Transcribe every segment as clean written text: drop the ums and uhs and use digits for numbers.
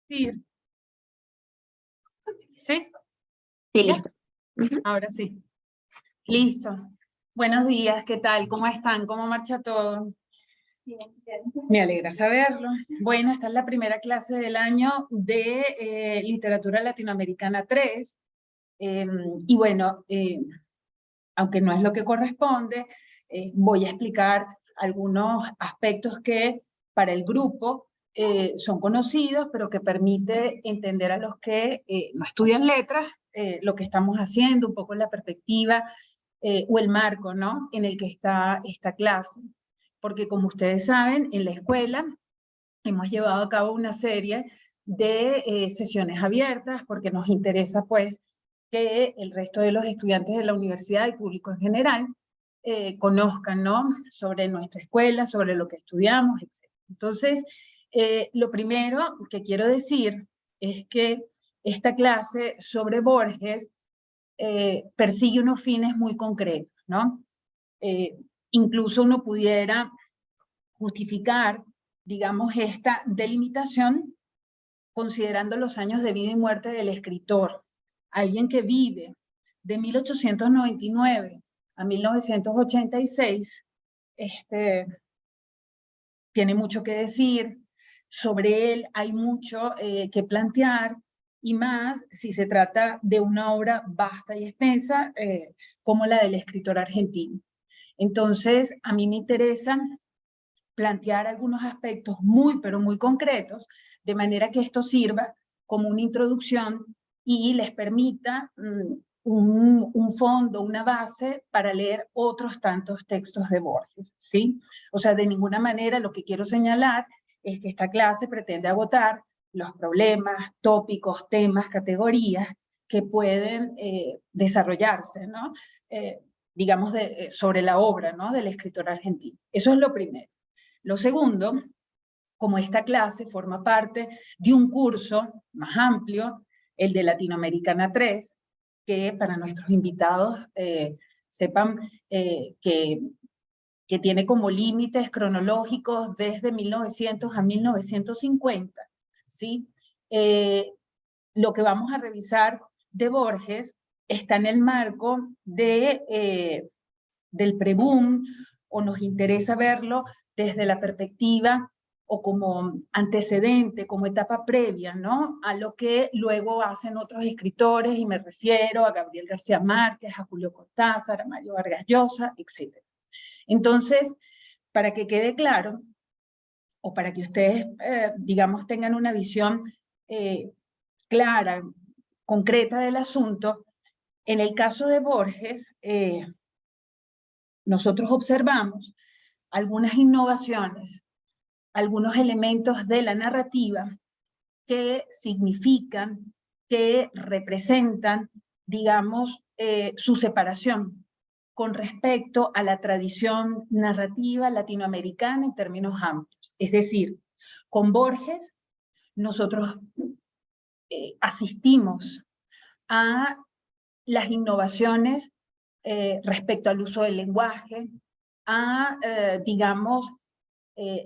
Sí. ¿Sí? Sí, ¿Ya? listo. Ujú. Ahora sí. Listo. Buenos días, ¿qué tal? ¿Cómo están? ¿Cómo marcha todo? Me alegra saberlo. Bueno, esta es la primera clase del año de Literatura Latinoamericana 3. Y bueno, aunque no es lo que corresponde, voy a explicar algunos aspectos que para el grupo son conocidos, pero que permite entender a los que no estudian letras lo que estamos haciendo, un poco la perspectiva o el marco, ¿no?, en el que está esta clase. Porque como ustedes saben, en la escuela hemos llevado a cabo una serie de sesiones abiertas porque nos interesa pues que el resto de los estudiantes de la universidad y público en general conozcan, ¿no?, sobre nuestra escuela, sobre lo que estudiamos, etc. Entonces, lo primero que quiero decir es que esta clase sobre Borges persigue unos fines muy concretos, ¿no? Incluso uno pudiera justificar, digamos, esta delimitación considerando los años de vida y muerte del escritor. Alguien que vive de 1899 a 1986, tiene mucho que decir, sobre él hay mucho que plantear, y más si se trata de una obra vasta y extensa como la del escritor argentino. Entonces, a mí me interesa plantear algunos aspectos muy, pero muy concretos, de manera que esto sirva como una introducción y les permita un fondo, una base para leer otros tantos textos de Borges, ¿sí? O sea, de ninguna manera lo que quiero señalar es que esta clase pretende agotar los problemas, tópicos, temas, categorías que pueden desarrollarse, ¿no? Digamos, sobre la obra, ¿no?, del escritor argentino. Eso es lo primero. Lo segundo, como esta clase forma parte de un curso más amplio, el de Latinoamericana 3, que para nuestros invitados sepan que tiene como límites cronológicos desde 1900 a 1950, ¿sí? Lo que vamos a revisar de Borges está en el marco del preboom, o nos interesa verlo desde la perspectiva o como antecedente, como etapa previa, ¿no?, a lo que luego hacen otros escritores, y me refiero a Gabriel García Márquez, a Julio Cortázar, a Mario Vargas Llosa, etc. Entonces, para que quede claro, o para que ustedes, digamos, tengan una visión clara, concreta del asunto, en el caso de Borges, nosotros observamos algunas innovaciones, algunos elementos de la narrativa que significan, que representan, digamos, su separación con respecto a la tradición narrativa latinoamericana en términos amplios. Es decir, con Borges nosotros asistimos a las innovaciones respecto al uso del lenguaje, a, digamos,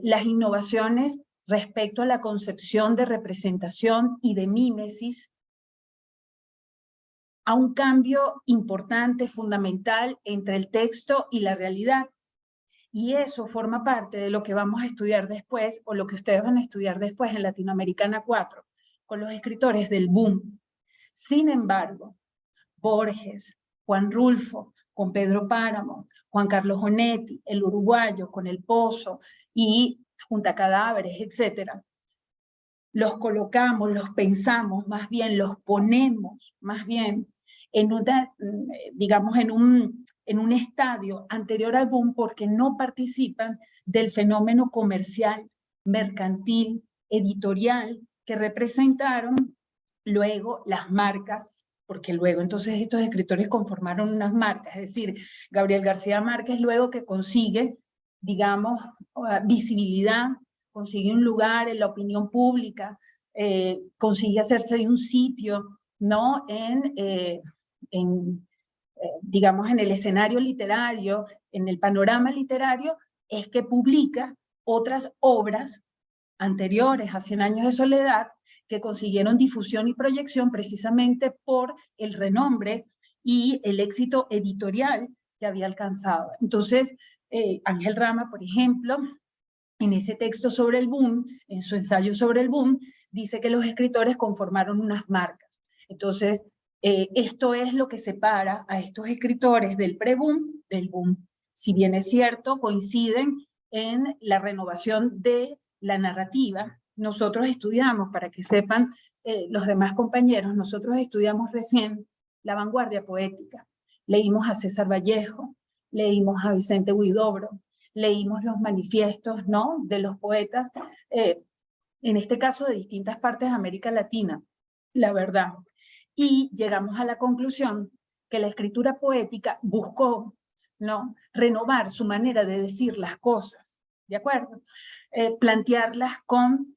las innovaciones respecto a la concepción de representación y de mímesis, a un cambio importante, fundamental entre el texto y la realidad. Y eso forma parte de lo que vamos a estudiar después, o lo que ustedes van a estudiar después en Latinoamericana 4, con los escritores del boom. Sin embargo, Borges, Juan Rulfo, con Pedro Páramo, Juan Carlos Onetti, el uruguayo, con El Pozo y Junta Cadáveres, etc. Los colocamos, los pensamos, más bien los ponemos, más bien en una, digamos, en un estadio anterior al boom, porque no participan del fenómeno comercial, mercantil, editorial, que representaron luego las marcas, porque luego entonces estos escritores conformaron unas marcas. Es decir, Gabriel García Márquez, luego que consigue, digamos, visibilidad, consigue un lugar en la opinión pública, consigue hacerse de un sitio, ¿no?, digamos, en el escenario literario, en el panorama literario, es que publica otras obras anteriores a 100 años de soledad, que consiguieron difusión y proyección precisamente por el renombre y el éxito editorial que había alcanzado. Entonces, Ángel Rama, por ejemplo, en ese texto sobre el boom, en su ensayo sobre el boom, dice que los escritores conformaron unas marcas. Entonces, esto es lo que separa a estos escritores del pre-boom del boom. Si bien es cierto, coinciden en la renovación de la narrativa. Nosotros estudiamos, para que sepan los demás compañeros, nosotros estudiamos recién la vanguardia poética. Leímos a César Vallejo, leímos a Vicente Huidobro, leímos los manifiestos, ¿no?, de los poetas, en este caso de distintas partes de América Latina, la verdad. Y llegamos a la conclusión que la escritura poética buscó, ¿no?, renovar su manera de decir las cosas, ¿de acuerdo? Plantearlas con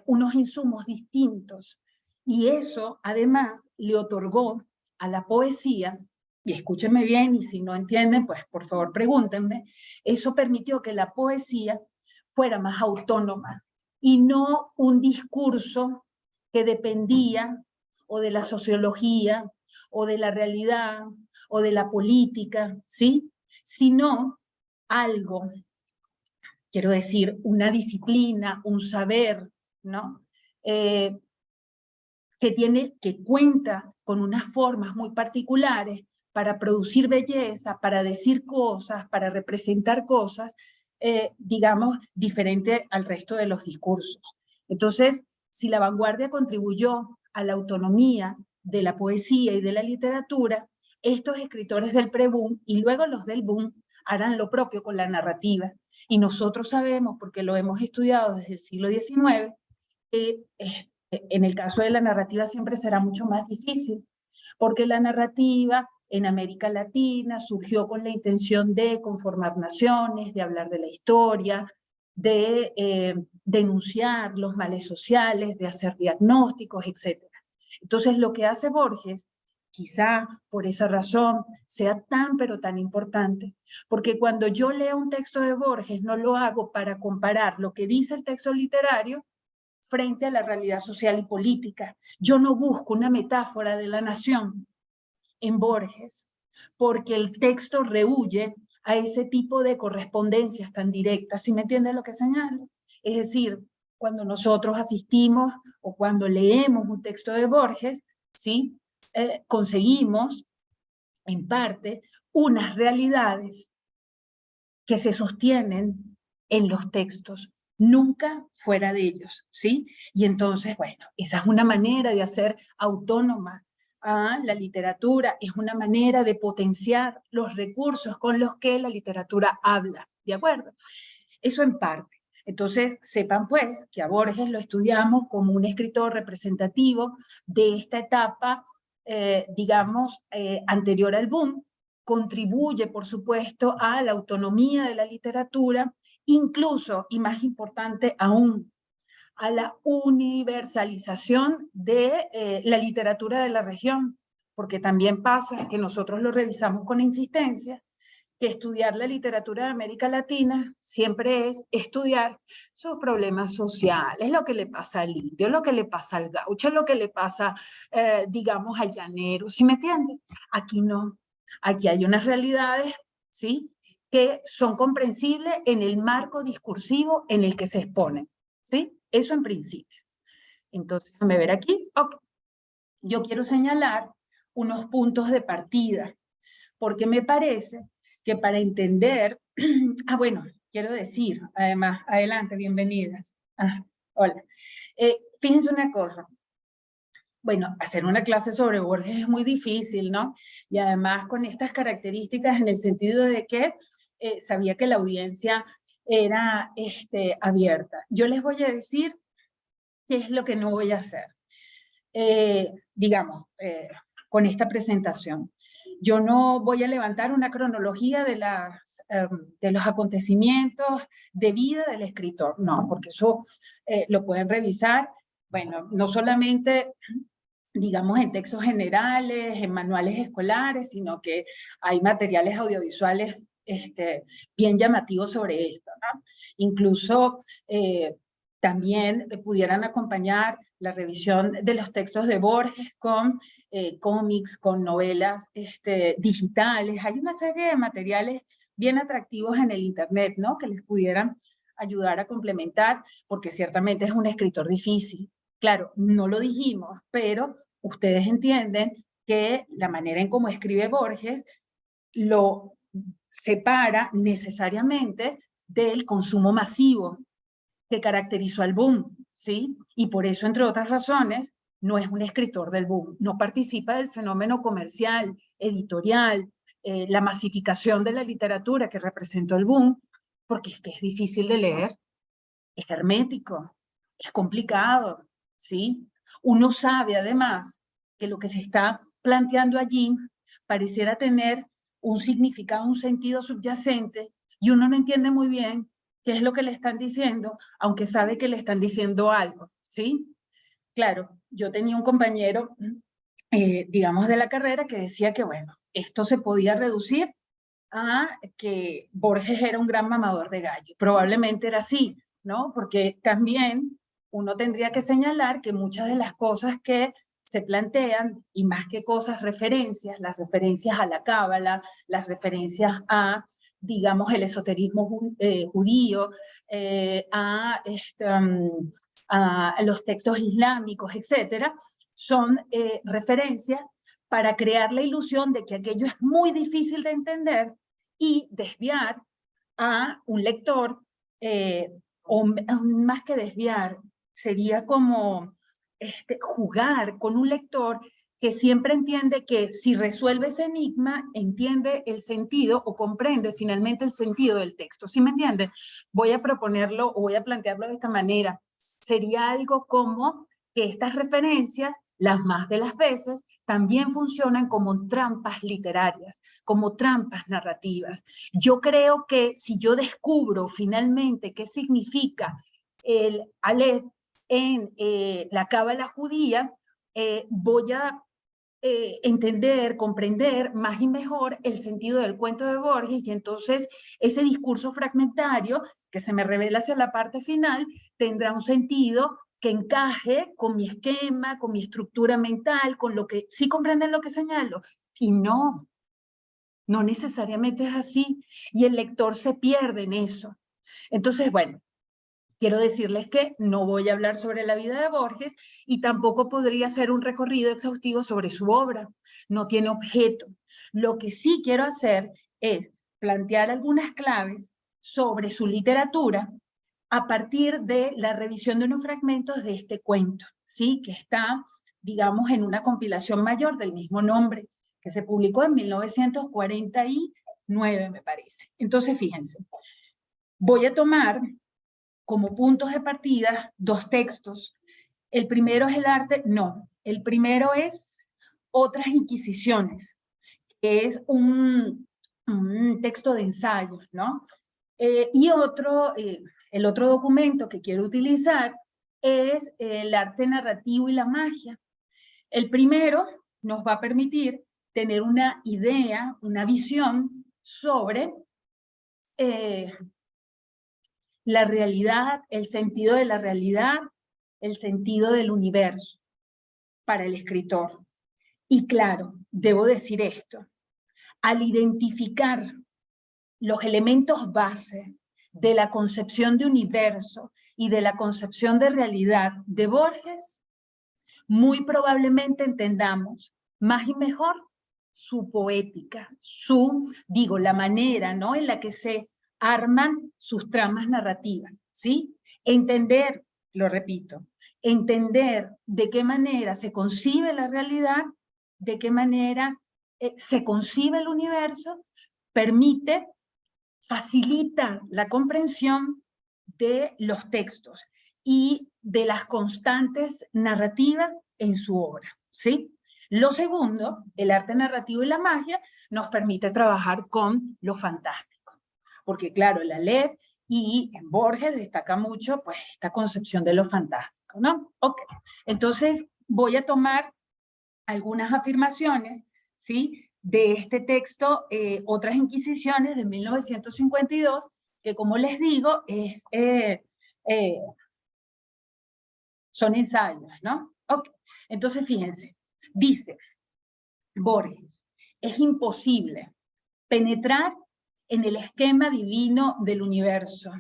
unos insumos distintos. Y eso, además, le otorgó a la poesía, y escúchenme bien, y si no entienden, pues por favor pregúntenme, eso permitió que la poesía fuera más autónoma y no un discurso que dependía o de la sociología o de la realidad o de la política, ¿sí? Sino algo, quiero decir, una disciplina, un saber, ¿no? Que cuenta con unas formas muy particulares para producir belleza, para decir cosas, para representar cosas, digamos, diferente al resto de los discursos. Entonces, si la vanguardia contribuyó a la autonomía de la poesía y de la literatura, estos escritores del pre-boom y luego los del boom harán lo propio con la narrativa. Y nosotros sabemos, porque lo hemos estudiado desde el siglo XIX, que en el caso de la narrativa siempre será mucho más difícil, porque la narrativa en América Latina surgió con la intención de conformar naciones, de hablar de la historia, de denunciar los males sociales, de hacer diagnósticos, etc. Entonces, lo que hace Borges, quizá por esa razón, sea tan pero tan importante, porque cuando yo leo un texto de Borges, no lo hago para comparar lo que dice el texto literario frente a la realidad social y política. Yo no busco una metáfora de la nación en Borges, porque el texto rehúye a ese tipo de correspondencias tan directas. ¿Sí me entiende lo que señalo? Es decir, cuando nosotros asistimos o cuando leemos un texto de Borges, ¿sí? Conseguimos, en parte, unas realidades que se sostienen en los textos, nunca fuera de ellos, ¿sí? Y entonces, bueno, esa es una manera de hacer autónoma a la literatura, es una manera de potenciar los recursos con los que la literatura habla, ¿de acuerdo? Eso en parte. Entonces, sepan pues que a Borges lo estudiamos como un escritor representativo de esta etapa, digamos, anterior al boom, contribuye, por supuesto, a la autonomía de la literatura, incluso, y más importante aún, a la universalización de la literatura de la región, porque también pasa que nosotros lo revisamos con insistencia, que estudiar la literatura de América Latina siempre es estudiar sus problemas sociales, lo que le pasa al indio, lo que le pasa al gaucho, lo que le pasa, digamos, al llanero, ¿sí me entienden? Aquí no, aquí hay unas realidades, ¿sí?, que son comprensibles en el marco discursivo en el que se exponen, ¿sí? Eso en principio. Entonces, déjame ver aquí. Okay. Yo quiero señalar unos puntos de partida, porque me parece que para entender, bueno, quiero decir, además, adelante, bienvenidas. Hola. Fíjense una cosa, bueno, hacer una clase sobre Borges es muy difícil, ¿no? Y además con estas características en el sentido de que sabía que la audiencia era abierta. Yo les voy a decir qué es lo que no voy a hacer, digamos, con esta presentación. Yo no voy a levantar una cronología de los acontecimientos de vida del escritor, no, porque eso lo pueden revisar, bueno, no solamente, digamos, en textos generales, en manuales escolares, sino que hay materiales audiovisuales bien llamativos sobre esto, ¿no? Incluso también pudieran acompañar la revisión de los textos de Borges con cómics, con novelas digitales. Hay una serie de materiales bien atractivos en el internet, ¿no? Que les pudieran ayudar a complementar, porque ciertamente es un escritor difícil. Claro, no lo dijimos, pero ustedes entienden que la manera en cómo escribe Borges lo separa necesariamente del consumo masivo que caracterizó al boom, ¿sí? Y por eso, entre otras razones, no es un escritor del boom, no participa del fenómeno comercial, editorial, la masificación de la literatura que representó el boom, porque es que es difícil de leer, es hermético, es complicado, ¿sí? Uno sabe además que lo que se está planteando allí pareciera tener un significado, un sentido subyacente, y uno no entiende muy bien qué es lo que le están diciendo, aunque sabe que le están diciendo algo, ¿sí? Claro, yo tenía un compañero, digamos, de la carrera que decía que, bueno, esto se podía reducir a que Borges era un gran mamador de gallo. Probablemente era así, ¿no? Porque también uno tendría que señalar que muchas de las cosas que se plantean, y más que cosas, referencias, las referencias a la cábala, las referencias a, digamos, el esoterismo judío, a los textos islámicos, etcétera, son referencias para crear la ilusión de que aquello es muy difícil de entender y desviar a un lector, o más que desviar, sería como jugar con un lector que siempre entiende que si resuelve ese enigma, entiende el sentido o comprende finalmente el sentido del texto. ¿Sí me entiende? Voy a proponerlo o voy a plantearlo de esta manera. Sería algo como que estas referencias, las más de las veces, también funcionan como trampas literarias, como trampas narrativas. Yo creo que si yo descubro finalmente qué significa el Aleph en la cábala judía, voy a entender, comprender más y mejor el sentido del cuento de Borges, y entonces ese discurso fragmentario que se me revela hacia la parte final tendrá un sentido que encaje con mi esquema, con mi estructura mental, con lo que sí comprenden lo que señalo. Y no, no necesariamente es así, y el lector se pierde en eso. Entonces, bueno, quiero decirles que no voy a hablar sobre la vida de Borges y tampoco podría hacer un recorrido exhaustivo sobre su obra. No tiene objeto. Lo que sí quiero hacer es plantear algunas claves sobre su literatura a partir de la revisión de unos fragmentos de este cuento, ¿sí? Que está, digamos, en una compilación mayor del mismo nombre, que se publicó en 1949, me parece. Entonces, fíjense, voy a tomar como puntos de partida dos textos. El primero es el arte, no, el primero es Otras Inquisiciones, que es un texto de ensayo, ¿no? Y el otro documento que quiero utilizar es el arte narrativo y la magia. El primero nos va a permitir tener una idea, una visión sobre la realidad, el sentido de la realidad, el sentido del universo para el escritor. Y claro, debo decir esto, al identificar los elementos base de la concepción de universo y de la concepción de realidad de Borges, muy probablemente entendamos más y mejor su poética, la manera, ¿no?, en la que se arman sus tramas narrativas, ¿sí? Entender, lo repito, entender de qué manera se concibe la realidad, de qué manera se concibe el universo, permite, facilita la comprensión de los textos y de las constantes narrativas en su obra, ¿sí? Lo segundo, el arte narrativo y la magia, nos permite trabajar con lo fantástico, porque claro, la LED y en Borges destaca mucho pues esta concepción de lo fantástico, ¿no? Ok, entonces voy a tomar algunas afirmaciones, ¿sí?, de este texto, Otras Inquisiciones, de 1952, que como les digo, es Son ensayos, ¿no? Ok, entonces fíjense, dice Borges, es imposible penetrar en el esquema divino del universo.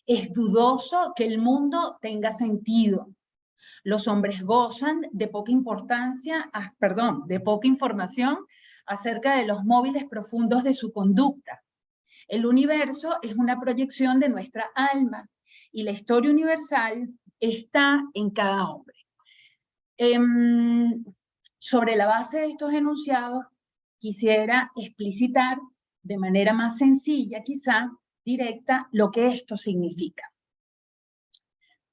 Es dudoso que el mundo tenga sentido. Los hombres gozan de poca importancia, de poca información acerca de los móviles profundos de su conducta. El universo es una proyección de nuestra alma y la historia universal está en cada hombre. Sobre la base de estos enunciados, quisiera explicitar de manera más sencilla, quizá directa, lo que esto significa.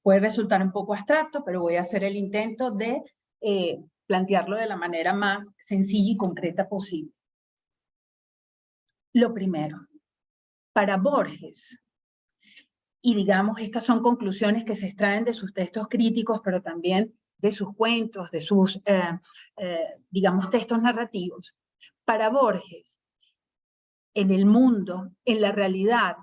Puede resultar un poco abstracto, pero voy a hacer el intento de plantearlo de la manera más sencilla y concreta posible. Lo primero, para Borges, y digamos, estas son conclusiones que se extraen de sus textos críticos, pero también de sus cuentos, de sus, digamos, textos narrativos. Para Borges, en el mundo, en la realidad,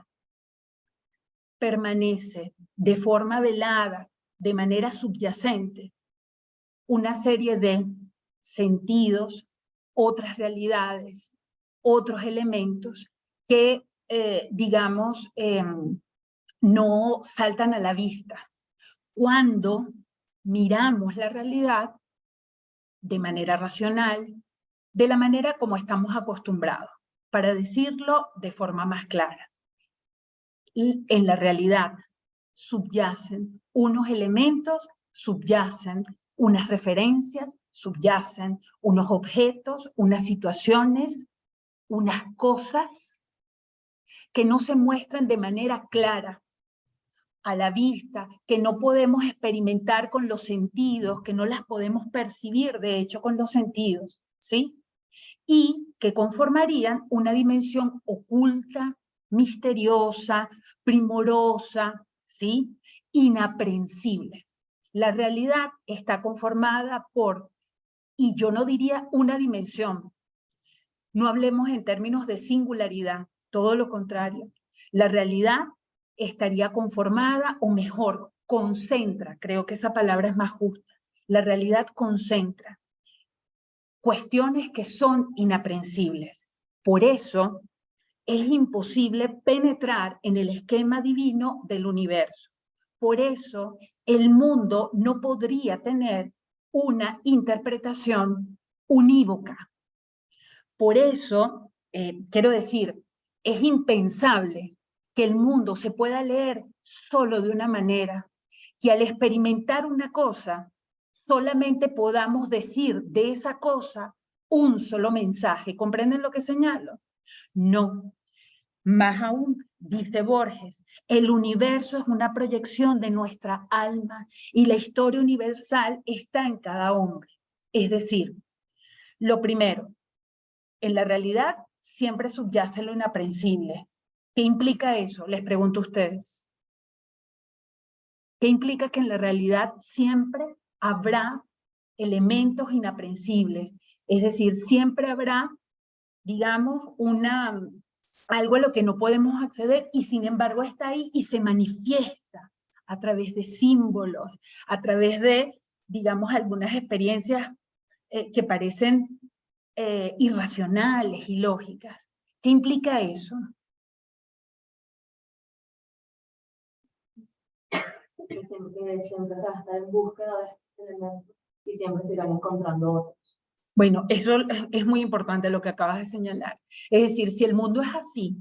permanece de forma velada, de manera subyacente, una serie de sentidos, otras realidades, otros elementos que, digamos, no saltan a la vista. Cuando miramos la realidad de manera racional, de la manera como estamos acostumbrados, para decirlo de forma más clara. Y en la realidad subyacen unos elementos, subyacen unas referencias, subyacen unos objetos, unas situaciones, unas cosas que no se muestran de manera clara a la vista, que no podemos experimentar con los sentidos, que no las podemos percibir, de hecho, con los sentidos, ¿sí? Y que conformarían una dimensión oculta, misteriosa, primorosa, ¿sí? Inaprensible. La realidad está conformada por, y yo no diría una dimensión, no hablemos en términos de singularidad, todo lo contrario. La realidad estaría conformada, o mejor, concentra, creo que esa palabra es más justa. La realidad concentra cuestiones que son inaprensibles. Por eso es imposible penetrar en el esquema divino del universo. Por eso el mundo no podría tener una interpretación unívoca. Por eso, quiero decir, es impensable que el mundo se pueda leer solo de una manera, que al experimentar una cosa, solamente podamos decir de esa cosa un solo mensaje. ¿Comprenden lo que señalo? No. Más aún, dice Borges, el universo es una proyección de nuestra alma y la historia universal está en cada hombre. Es decir, lo primero, en la realidad siempre subyace lo inaprensible. ¿Qué implica eso? Les pregunto a ustedes. ¿Qué implica que en la realidad siempre habrá elementos inaprensibles? Es decir, siempre habrá, digamos, algo a lo que no podemos acceder y sin embargo está ahí y se manifiesta a través de símbolos, a través de, digamos, algunas experiencias que parecen irracionales y lógicas. ¿Qué implica eso? Que siempre se va a estar en búsqueda de estos elementos y siempre se irán encontrando otros. Bueno, eso es muy importante lo que acabas de señalar. Es decir, si el mundo es así,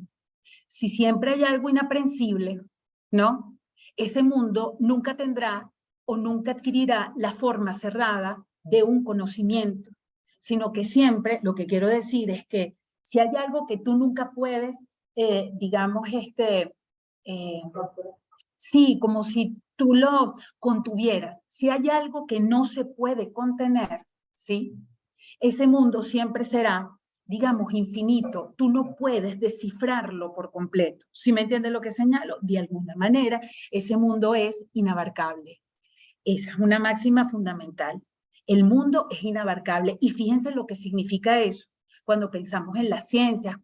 si siempre hay algo inaprensible, ¿no? Ese mundo nunca tendrá o nunca adquirirá la forma cerrada de un conocimiento, sino que siempre, lo que quiero decir es que si hay algo que tú nunca puedes, digamos, sí, como si tú lo contuvieras, si hay algo que no se puede contener, ¿sí? Ese mundo siempre será, digamos, infinito. Tú no puedes descifrarlo por completo. ¿Sí me entiendes lo que señalo? De alguna manera, ese mundo es inabarcable. Esa es una máxima fundamental. El mundo es inabarcable y fíjense lo que significa eso. Cuando pensamos en las ciencias,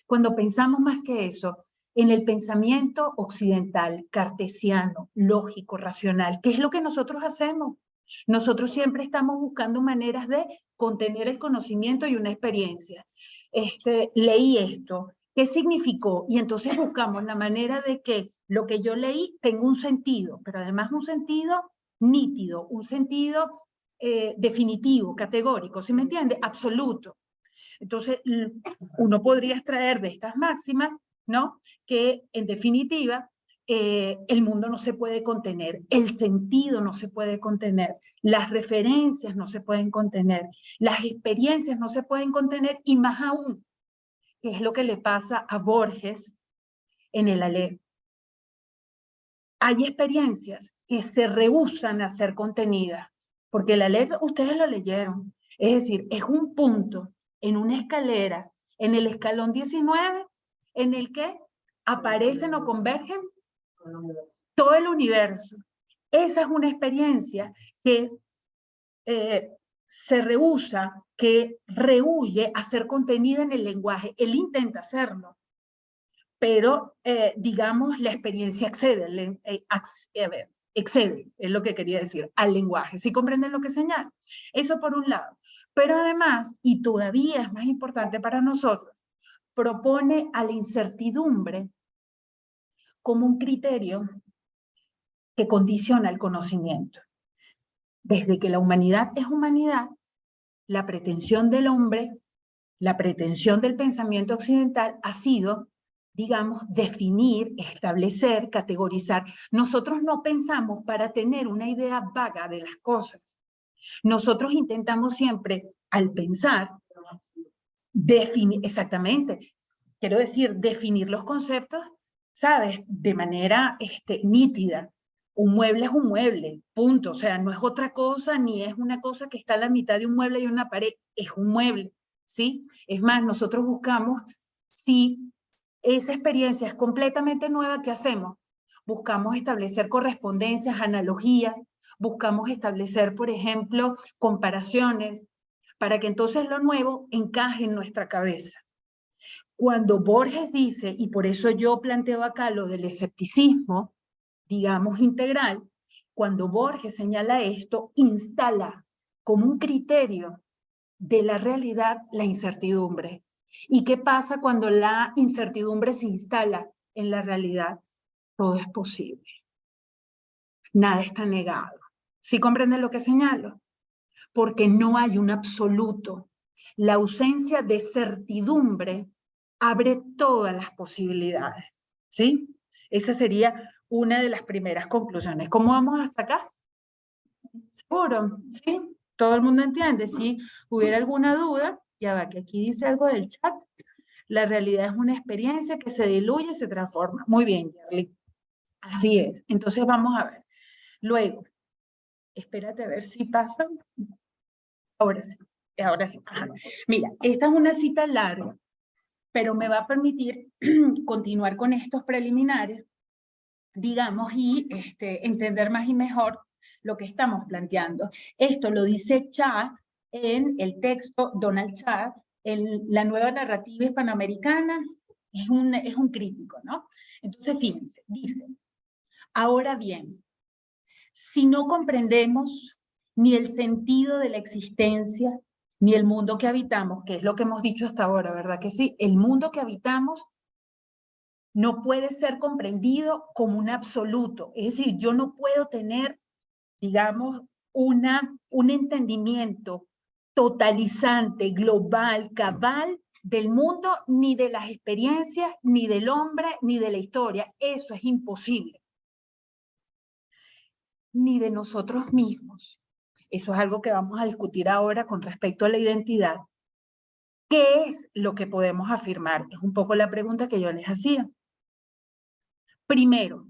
cuando pensamos más que eso, En el pensamiento occidental, cartesiano, lógico, racional, ¿qué es lo que nosotros hacemos? Nosotros siempre estamos buscando maneras de contener el conocimiento y una experiencia. Leí esto, ¿qué significó? Y entonces buscamos la manera de que lo que yo leí tenga un sentido, pero además un sentido nítido, un sentido definitivo, categórico, ¿sí me entiende? Absoluto. Entonces, uno podría extraer de estas máximas, ¿no? Que en definitiva, el mundo no se puede contener, el sentido no se puede contener, las referencias no se pueden contener, las experiencias no se pueden contener, y más aún, que es lo que le pasa a Borges en el Aleph. Hay experiencias que se rehúsan a ser contenidas, porque el Aleph, ustedes lo leyeron, es decir, es un punto en una escalera, en el escalón 19, en el que aparecen o convergen todo el universo. Esa es una experiencia que se rehúsa, que rehuye a ser contenida en el lenguaje. Él intenta hacerlo, pero digamos la experiencia excede, excede, es lo que quería decir, al lenguaje. ¿Sí comprenden lo que señalo? Eso por un lado. Pero además, y todavía es más importante para nosotros, propone a la incertidumbre como un criterio que condiciona el conocimiento. Desde que la humanidad es humanidad, la pretensión del hombre, la pretensión del pensamiento occidental ha sido, digamos, definir, establecer, categorizar. Nosotros no pensamos para tener una idea vaga de las cosas. Nosotros intentamos siempre, al pensar, definir, exactamente, quiero decir, definir los conceptos, ¿sabes? De manera nítida. Un mueble es un mueble, punto. O sea, no es otra cosa, ni es una cosa que está a la mitad de un mueble y una pared, es un mueble, ¿sí? Es más, nosotros buscamos, si esa experiencia es completamente nueva, ¿qué hacemos? Buscamos establecer correspondencias, analogías, buscamos establecer, por ejemplo, comparaciones, para que entonces lo nuevo encaje en nuestra cabeza. Cuando Borges dice, y por eso yo planteo acá lo del escepticismo, digamos integral, cuando Borges señala esto, instala como un criterio de la realidad la incertidumbre. ¿Y qué pasa cuando la incertidumbre se instala en la realidad? Todo es posible. Nada está negado. ¿Sí comprenden lo que señalo? Porque no hay un absoluto. La ausencia de certidumbre abre todas las posibilidades, ¿sí? Esa sería una de las primeras conclusiones. ¿Cómo vamos hasta acá? ¿Seguro? ¿Sí? ¿Todo el mundo entiende? Si hubiera alguna duda, ya va, que aquí dice algo del chat. La realidad es una experiencia que se diluye y se transforma. Muy bien, Charlie. Así es. Entonces vamos a ver. Luego, espérate a ver si pasa. Ahora sí, ahora sí. Ajá. Mira, esta es una cita larga, pero me va a permitir continuar con estos preliminares, digamos, y entender más y mejor lo que estamos planteando. Esto lo dice Cha en el texto, Donald Cha, en la nueva narrativa hispanoamericana, es un crítico, ¿no? Entonces, fíjense, dice, ahora bien, si no comprendemos ni el sentido de la existencia, ni el mundo que habitamos, que es lo que hemos dicho hasta ahora, ¿verdad que sí? El mundo que habitamos no puede ser comprendido como un absoluto. Es decir, yo no puedo tener, digamos, un entendimiento totalizante, global, cabal del mundo, ni de las experiencias, ni del hombre, ni de la historia. Eso es imposible. Ni de nosotros mismos. Eso es algo que vamos a discutir ahora con respecto a la identidad. ¿Qué es lo que podemos afirmar? Es un poco la pregunta que yo les hacía. Primero,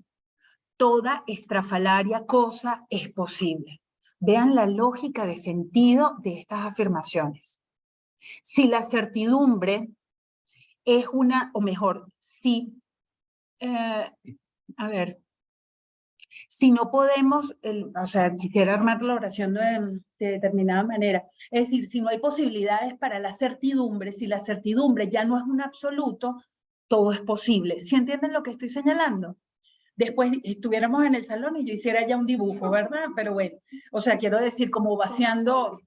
toda estrafalaria cosa es posible. Vean la lógica de sentido de estas afirmaciones. Si la certidumbre es una, o mejor, si, si no podemos, o sea, quisiera armar la oración de determinada manera, es decir, si no hay posibilidades para la certidumbre, si la certidumbre ya no es un absoluto, todo es posible. ¿Sí entienden lo que estoy señalando? Después estuviéramos en el salón y yo hiciera ya un dibujo, ¿verdad? Pero bueno, o sea, quiero decir, como vaciando,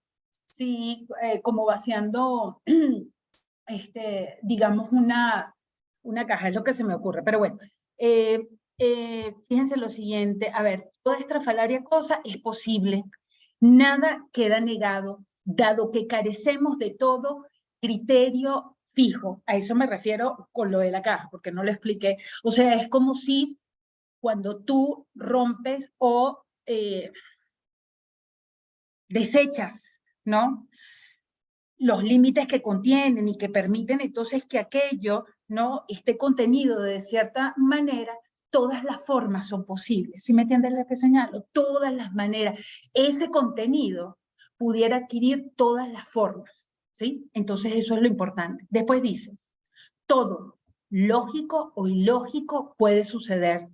sí, como vaciando, digamos, una caja, es lo que se me ocurre. Pero bueno, fíjense lo siguiente, a ver, toda estrafalaria cosa es posible, nada queda negado, dado que carecemos de todo criterio fijo. A eso me refiero con lo de la caja, porque no lo expliqué. O sea, es como si cuando tú rompes o desechas, ¿no? Los límites que contienen y que permiten entonces que aquello, ¿no? Esté contenido de cierta manera, todas las formas son posibles. ¿Sí me entienden lo que señalo? Todas las maneras. Ese contenido pudiera adquirir todas las formas, ¿sí? Entonces eso es lo importante. Después dice, todo, lógico o ilógico, puede suceder.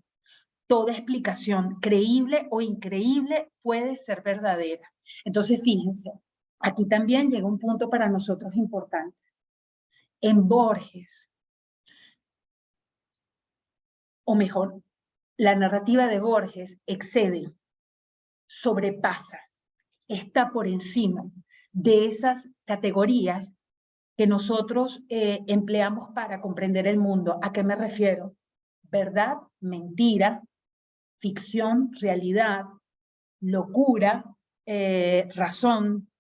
Toda explicación, creíble o increíble, puede ser verdadera. Entonces, fíjense, aquí también llega un punto para nosotros importante. En Borges, o mejor, la narrativa de Borges excede, sobrepasa, está por encima de esas categorías que nosotros empleamos para comprender el mundo. ¿A qué me refiero? Verdad, mentira, ficción, realidad, locura, razón,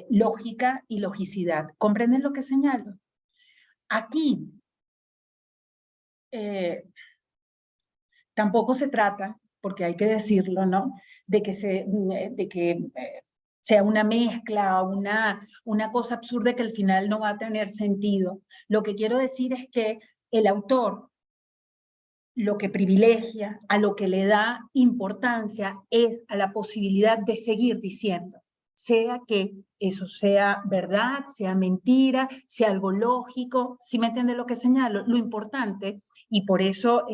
lógica y logicidad. ¿Comprenden lo que señalo? Aquí tampoco se trata, porque hay que decirlo, ¿no? De que sea una mezcla, una cosa absurda que al final no va a tener sentido. Lo que quiero decir es que el autor lo que privilegia, a lo que le da importancia es a la posibilidad de seguir diciendo, sea que eso sea verdad, sea mentira, sea algo lógico. ¿Sí me entiende lo que señalo? Lo importante, y por eso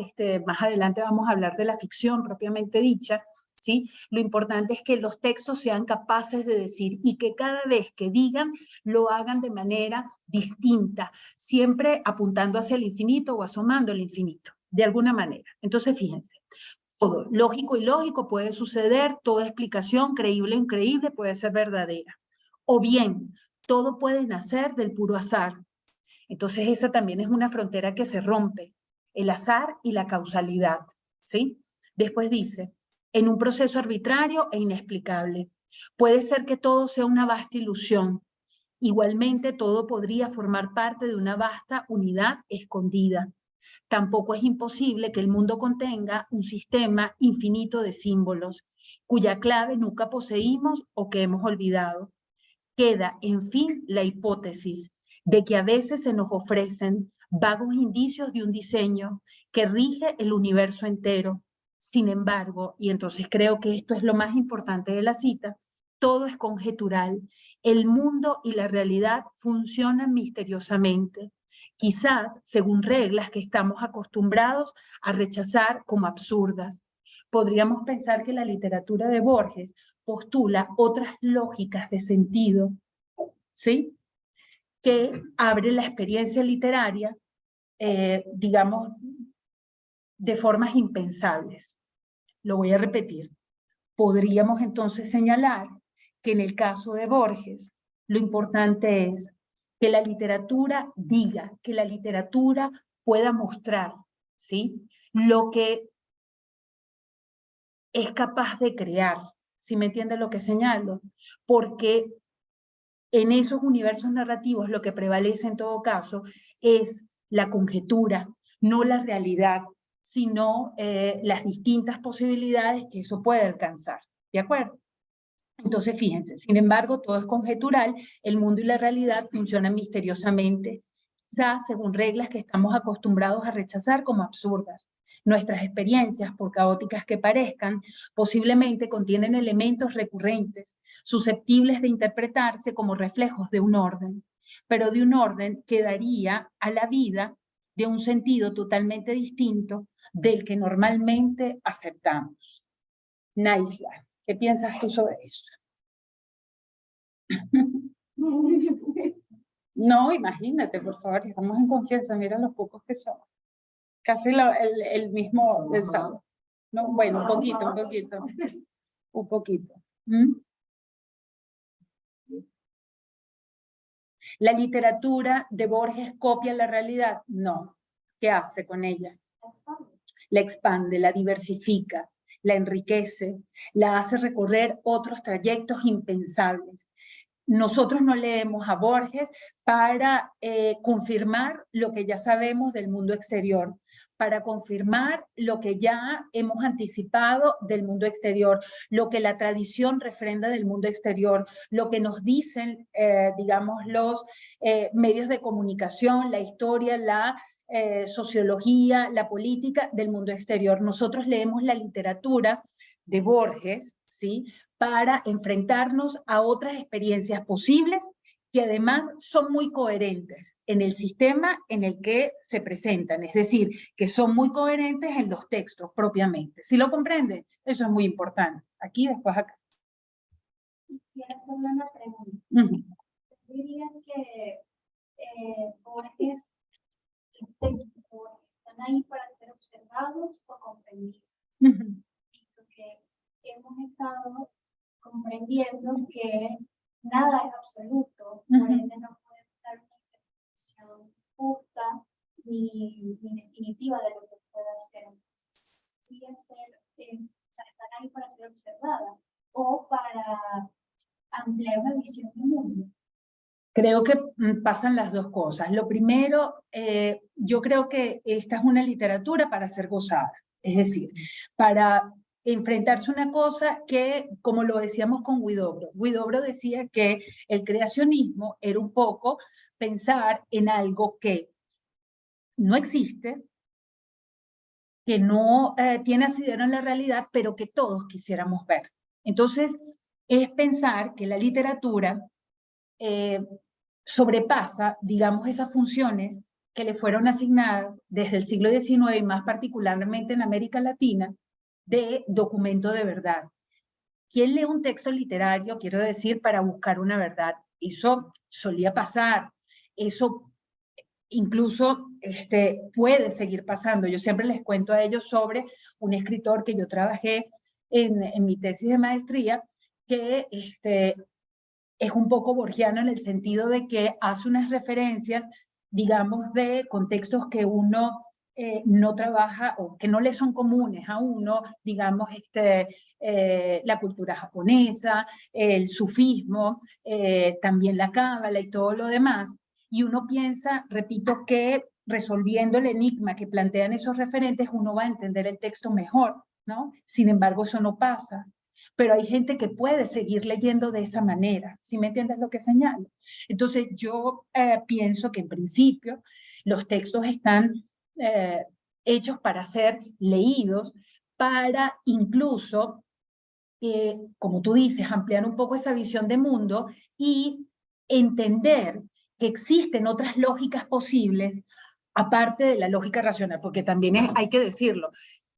más adelante vamos a hablar de la ficción propiamente dicha, ¿sí? Lo importante es que los textos sean capaces de decir y que cada vez que digan, lo hagan de manera distinta, siempre apuntando hacia el infinito o asomando el infinito, de alguna manera. Entonces, fíjense, todo lógico y lógico puede suceder, toda explicación creíble o increíble puede ser verdadera. O bien, todo puede nacer del puro azar. Entonces, esa también es una frontera que se rompe, el azar y la causalidad, ¿sí? Después dice, en un proceso arbitrario e inexplicable, puede ser que todo sea una vasta ilusión. Igualmente, todo podría formar parte de una vasta unidad escondida. Tampoco es imposible que el mundo contenga un sistema infinito de símbolos, cuya clave nunca poseímos o que hemos olvidado. Queda, en fin, la hipótesis de que a veces se nos ofrecen vagos indicios de un diseño que rige el universo entero. Sin embargo, y entonces creo que esto es lo más importante de la cita, todo es conjetural. El mundo y la realidad funcionan misteriosamente, quizás según reglas que estamos acostumbrados a rechazar como absurdas. Podríamos pensar que la literatura de Borges postula otras lógicas de sentido, ¿sí? Que abre la experiencia literaria, digamos, de formas impensables. Lo voy a repetir. Podríamos entonces señalar que en el caso de Borges, lo importante es que la literatura diga, que la literatura pueda mostrar, ¿sí? Lo que es capaz de crear. ¿Sí me entiende lo que señalo? Porque en esos universos narrativos lo que prevalece en todo caso es la conjetura, no la realidad, sino las distintas posibilidades que eso puede alcanzar. ¿De acuerdo? Entonces, fíjense, sin embargo, todo es conjetural, el mundo y la realidad funcionan misteriosamente, quizás según reglas que estamos acostumbrados a rechazar como absurdas. Nuestras experiencias, por caóticas que parezcan, posiblemente contienen elementos recurrentes, susceptibles de interpretarse como reflejos de un orden, pero de un orden que daría a la vida de un sentido totalmente distinto del que normalmente aceptamos. Naisla, ¿qué piensas tú sobre eso? No, imagínate, por favor, estamos en confianza, mira los pocos que somos. Casi el mismo del sábado. No, bueno, un poquito, un poquito. Un poquito. ¿Mm? ¿La literatura de Borges copia la realidad? No. ¿Qué hace con ella? La expande, la diversifica, la enriquece, la hace recorrer otros trayectos impensables. Nosotros no leemos a Borges para confirmar lo que ya sabemos del mundo exterior, para confirmar lo que ya hemos anticipado del mundo exterior, lo que la tradición refrenda del mundo exterior, lo que nos dicen, digamos, los medios de comunicación, la historia, la sociología, la política del mundo exterior. Nosotros leemos la literatura de Borges, ¿sí?, para enfrentarnos a otras experiencias posibles que además son muy coherentes en el sistema en el que se presentan, es decir, que son muy coherentes en los textos propiamente. ¿Sí lo comprenden? Eso es muy importante. Aquí, después acá. Quiero hacerle una pregunta. ¿Dirías que Borges, los textos están ahí para ser observados o comprendidos? Porque hemos estado comprendiendo que nada es absoluto, por ende no podemos dar una interpretación justa ni definitiva de lo que pueda ser. Entonces, sí están ahí para ser observadas o para ampliar una visión del mundo. Creo que pasan las dos cosas. Lo primero, yo creo que esta es una literatura para ser gozada, es decir, para enfrentarse a una cosa que, como lo decíamos con Huidobro decía que el creacionismo era un poco pensar en algo que no existe, que no tiene asidero en la realidad, pero que todos quisiéramos ver. Entonces, es pensar que la literatura sobrepasa, digamos, esas funciones que le fueron asignadas desde el siglo XIX y más particularmente en América Latina, de documento de verdad. ¿Quién lee un texto literario, quiero decir, para buscar una verdad? Eso solía pasar, eso incluso puede seguir pasando. Yo siempre les cuento a ellos sobre un escritor que yo trabajé en mi tesis de maestría, que es un poco borgiano en el sentido de que hace unas referencias, digamos, de contextos que uno no trabaja o que no le son comunes a uno, digamos, la cultura japonesa, el sufismo, también la cábala y todo lo demás. Y uno piensa, repito, que resolviendo el enigma que plantean esos referentes, uno va a entender el texto mejor, ¿no? Sin embargo, eso no pasa. Pero hay gente que puede seguir leyendo de esa manera, ¿sí me entiendes lo que señalo? Entonces yo pienso que en principio los textos están hechos para ser leídos, para incluso, como tú dices, ampliar un poco esa visión de mundo y entender que existen otras lógicas posibles aparte de la lógica racional, porque también hay que decirlo,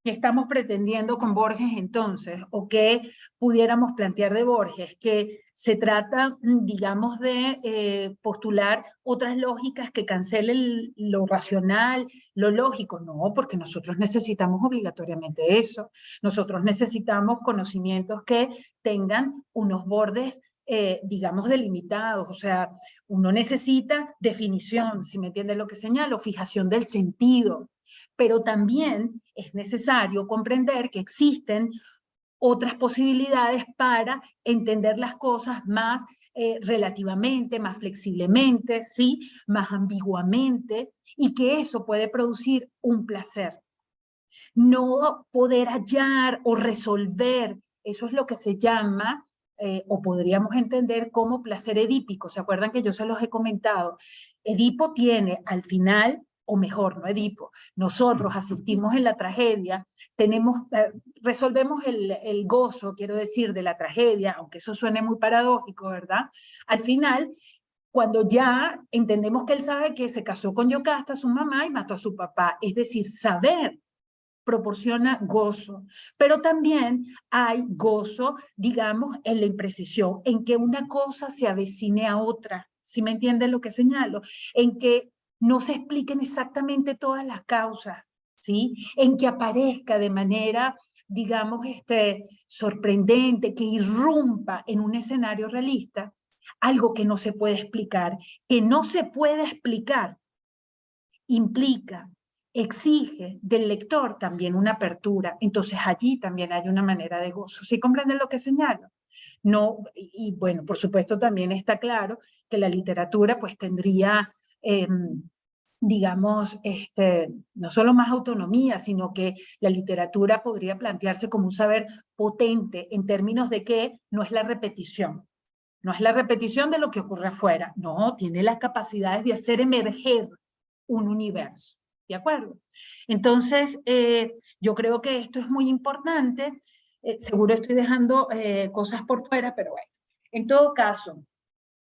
¿qué estamos pretendiendo con Borges entonces? ¿O qué pudiéramos plantear de Borges? Que se trata, digamos, de postular otras lógicas que cancelen lo racional, lo lógico. No, porque nosotros necesitamos obligatoriamente eso. Nosotros necesitamos conocimientos que tengan unos bordes, digamos, delimitados. O sea, uno necesita definición, si me entiende lo que señalo, fijación del sentido. Pero también es necesario comprender que existen otras posibilidades para entender las cosas más relativamente, más flexiblemente, ¿sí? Más ambiguamente, y que eso puede producir un placer. No poder hallar o resolver, eso es lo que se llama, o podríamos entender como placer edípico. ¿Se acuerdan que yo se los he comentado? Edipo tiene al final, o mejor, no Edipo, nosotros asistimos en la tragedia, resolvemos el gozo, quiero decir, de la tragedia, aunque eso suene muy paradójico, ¿verdad? Al final, cuando ya entendemos que él sabe que se casó con Yocasta, su mamá, y mató a su papá, es decir, saber proporciona gozo, pero también hay gozo, digamos, en la imprecisión, en que una cosa se avecine a otra, ¿Sí me entienden lo que señalo? En que no se expliquen exactamente todas las causas, ¿sí? En que aparezca de manera, digamos, sorprendente, que irrumpa en un escenario realista, algo que no se puede explicar. Que no se puede explicar implica, exige del lector también una apertura. Entonces allí también hay una manera de gozo. ¿Sí comprenden lo que señalo? No, y bueno, por supuesto también está claro que la literatura pues tendría, digamos, no solo más autonomía, sino que la literatura podría plantearse como un saber potente en términos de que no es la repetición. No es la repetición de lo que ocurre afuera, no, tiene las capacidades de hacer emerger un universo, ¿de acuerdo? Entonces, yo creo que esto es muy importante, seguro estoy dejando cosas por fuera, pero bueno, en todo caso,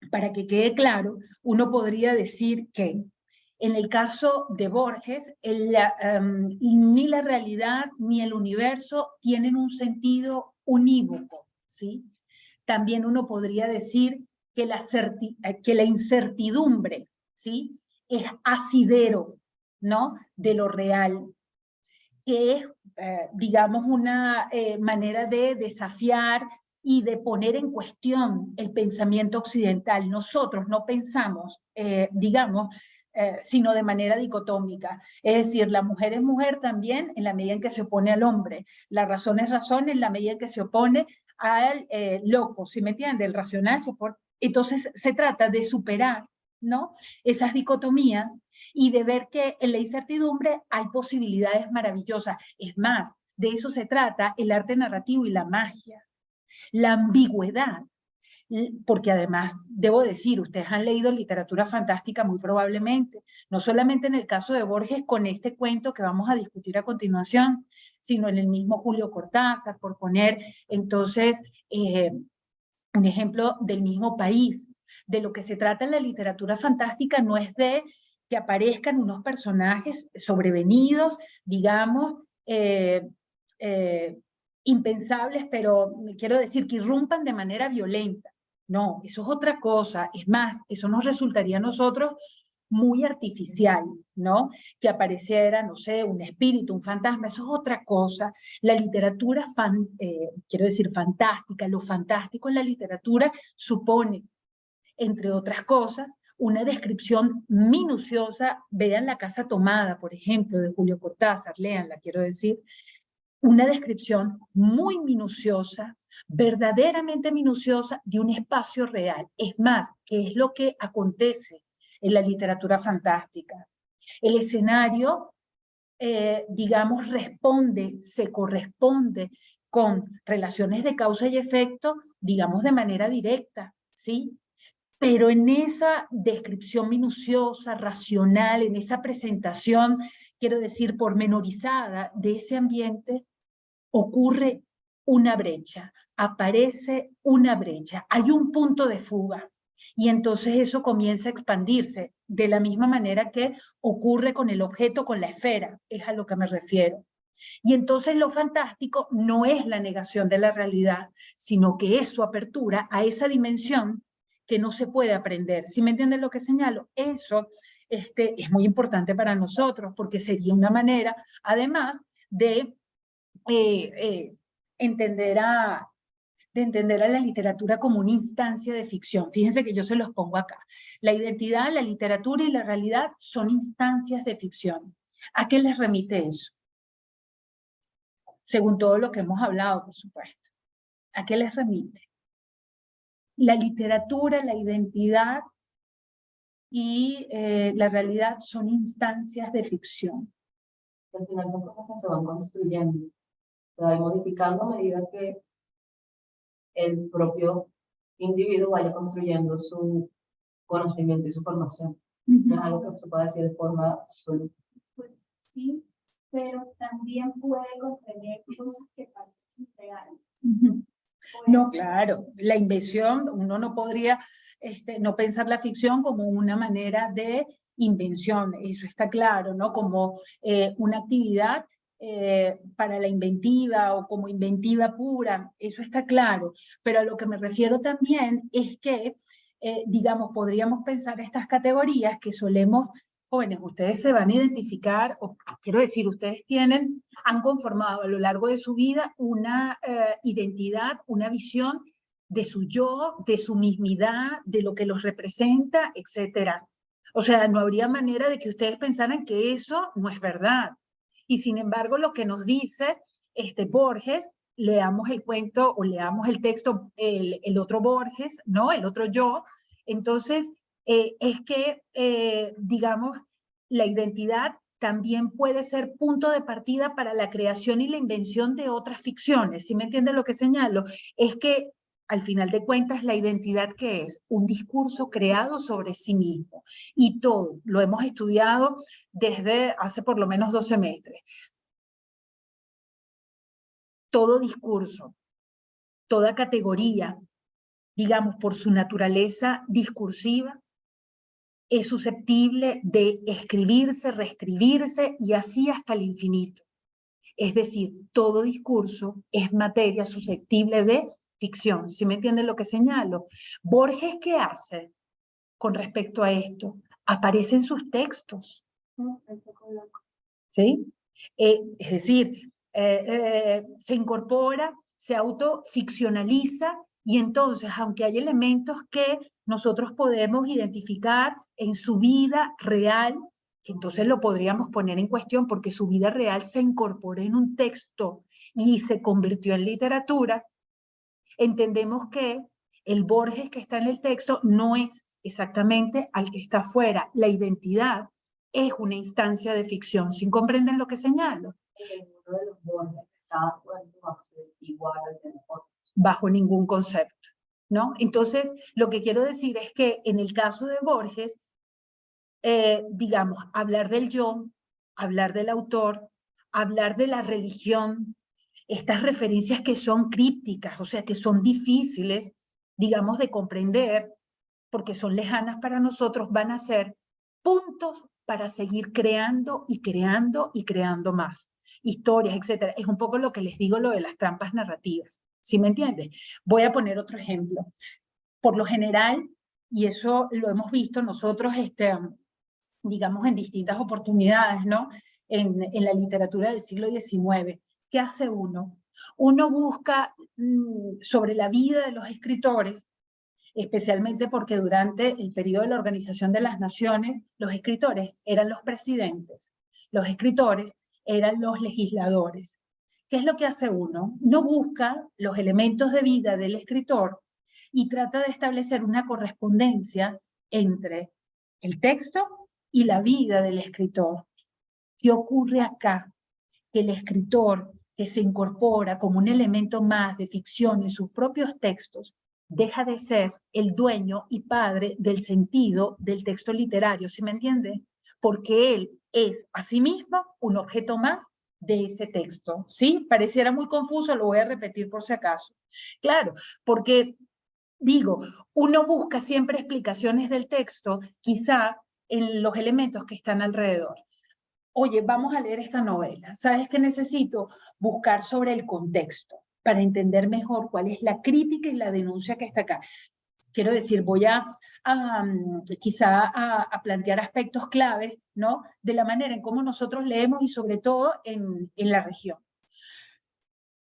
para que quede claro, uno podría decir que en el caso de Borges, ni la realidad ni el universo tienen un sentido unívoco, ¿sí? También uno podría decir que la incertidumbre, ¿sí? Es asidero, ¿no? De lo real, que es, digamos, una manera de desafiar y de poner en cuestión el pensamiento occidental. Nosotros no pensamos, digamos, sino de manera dicotómica. Es decir, la mujer es mujer también en la medida en que se opone al hombre. La razón es razón en la medida en que se opone al loco, ¿sí me entiende? El racional se opone. Entonces se trata de superar, ¿no? Esas dicotomías y de ver que en la incertidumbre hay posibilidades maravillosas. Es más, de eso se trata el arte narrativo y la magia. La ambigüedad, porque además, debo decir, ustedes han leído literatura fantástica muy probablemente, no solamente en el caso de Borges con este cuento que vamos a discutir a continuación, sino en el mismo Julio Cortázar, por poner entonces un ejemplo del mismo país. De lo que se trata en la literatura fantástica no es de que aparezcan unos personajes sobrevenidos, digamos, impensables, pero quiero decir que irrumpan de manera violenta. No, eso es otra cosa. Es más, eso nos resultaría a nosotros muy artificial, ¿no? Que apareciera, no sé, un espíritu, un fantasma, eso es otra cosa. La literatura, quiero decir, fantástica, lo fantástico en la literatura supone, entre otras cosas, una descripción minuciosa. Vean La casa tomada, por ejemplo, de Julio Cortázar, léanla, quiero decir, una descripción muy minuciosa, verdaderamente minuciosa de un espacio real. Es más, ¿qué es lo que acontece en la literatura fantástica? El escenario, digamos, se corresponde con relaciones de causa y efecto, digamos, de manera directa, ¿sí? Pero en esa descripción minuciosa, racional, en esa presentación, quiero decir, pormenorizada de ese ambiente, ocurre una brecha, aparece una brecha, hay un punto de fuga. Y entonces eso comienza a expandirse de la misma manera que ocurre con el objeto, con la esfera, es a lo que me refiero. Y entonces lo fantástico no es la negación de la realidad, sino que es su apertura a esa dimensión que no se puede aprender. ¿Sí me entienden lo que señalo? Eso es muy importante para nosotros, porque sería una manera, además, de entender de entender a la literatura como una instancia de ficción. Fíjense que yo se los pongo acá. La identidad, la literatura y la realidad son instancias de ficción. ¿A qué les remite eso? Según todo lo que hemos hablado, por supuesto. ¿A qué les remite? La literatura, la identidad y la realidad son instancias de ficción. Al final son cosas que se van construyendo, se van modificando a medida que el propio individuo vaya construyendo su conocimiento y su formación. No es algo que se pueda decir de forma absoluta. Pues sí, pero también puede contener cosas que parecen reales. No, claro, la invención, uno no podría no pensar la ficción como una manera de invención, eso está claro, ¿no? Como una actividad para la inventiva o como inventiva pura, eso está claro, pero a lo que me refiero también es que digamos, podríamos pensar estas categorías que solemos, jóvenes, ustedes se van a identificar, o quiero decir, ustedes han conformado a lo largo de su vida una identidad, una visión de su yo, de su mismidad, de lo que los representa, etcétera. O sea, no habría manera de que ustedes pensaran que eso no es verdad. Y sin embargo, lo que nos dice Borges, leamos el cuento o leamos el texto, el otro Borges, ¿no? El otro yo. Entonces, es que, digamos, la identidad también puede ser punto de partida para la creación y la invención de otras ficciones. ¿Sí me entienden lo que señalo? Es que, al final de cuentas, la identidad, ¿qué es? Un discurso creado sobre sí mismo. Y todo lo hemos estudiado desde hace por lo menos 2 semestres. Todo discurso, toda categoría, digamos, por su naturaleza discursiva, es susceptible de escribirse, reescribirse y así hasta el infinito. Es decir, todo discurso es materia susceptible de ficción. ¿Sí me entienden lo que señalo? Borges, ¿qué hace con respecto a esto? Aparece en sus textos. ¿Sí? Es decir, se incorpora, se autoficcionaliza y entonces, aunque hay elementos que nosotros podemos identificar en su vida real, que entonces lo podríamos poner en cuestión porque su vida real se incorporó en un texto y se convirtió en literatura, entendemos que el Borges que está en el texto no es exactamente al que está afuera. La identidad es una instancia de ficción. ¿Sí comprenden lo que señalo? Uno de los Borges cada cuerpo va a ser igual al de nosotros. Bajo ningún concepto, ¿no? Entonces, lo que quiero decir es que en el caso de Borges, digamos, hablar del yo, hablar del autor, hablar de la religión, estas referencias que son crípticas, o sea, que son difíciles, digamos, de comprender, porque son lejanas para nosotros, van a ser puntos para seguir creando y creando y creando más historias, etcétera. Es un poco lo que les digo, lo de las trampas narrativas. ¿Sí me entiendes? Voy a poner otro ejemplo. Por lo general, y eso lo hemos visto nosotros, digamos, en distintas oportunidades, ¿no? En la literatura del siglo XIX. ¿Qué hace uno? Uno busca sobre la vida de los escritores, especialmente porque durante el periodo de la Organización de las Naciones, los escritores eran los presidentes, los escritores eran los legisladores. ¿Qué es lo que hace uno? Uno busca los elementos de vida del escritor y trata de establecer una correspondencia entre el texto y la vida del escritor. ¿Qué ocurre acá? Que el escritor que se incorpora como un elemento más de ficción en sus propios textos deja de ser el dueño y padre del sentido del texto literario, ¿sí me entiende? Porque él es a sí mismo un objeto más de ese texto, ¿sí? Pareciera muy confuso, lo voy a repetir por si acaso. Claro, porque, digo, uno busca siempre explicaciones del texto, quizá en los elementos que están alrededor. Oye, vamos a leer esta novela. ¿Sabes qué necesito? Buscar sobre el contexto para entender mejor cuál es la crítica y la denuncia que está acá. Quiero decir, voy quizá a plantear aspectos claves, ¿no? De la manera en cómo nosotros leemos y sobre todo en la región.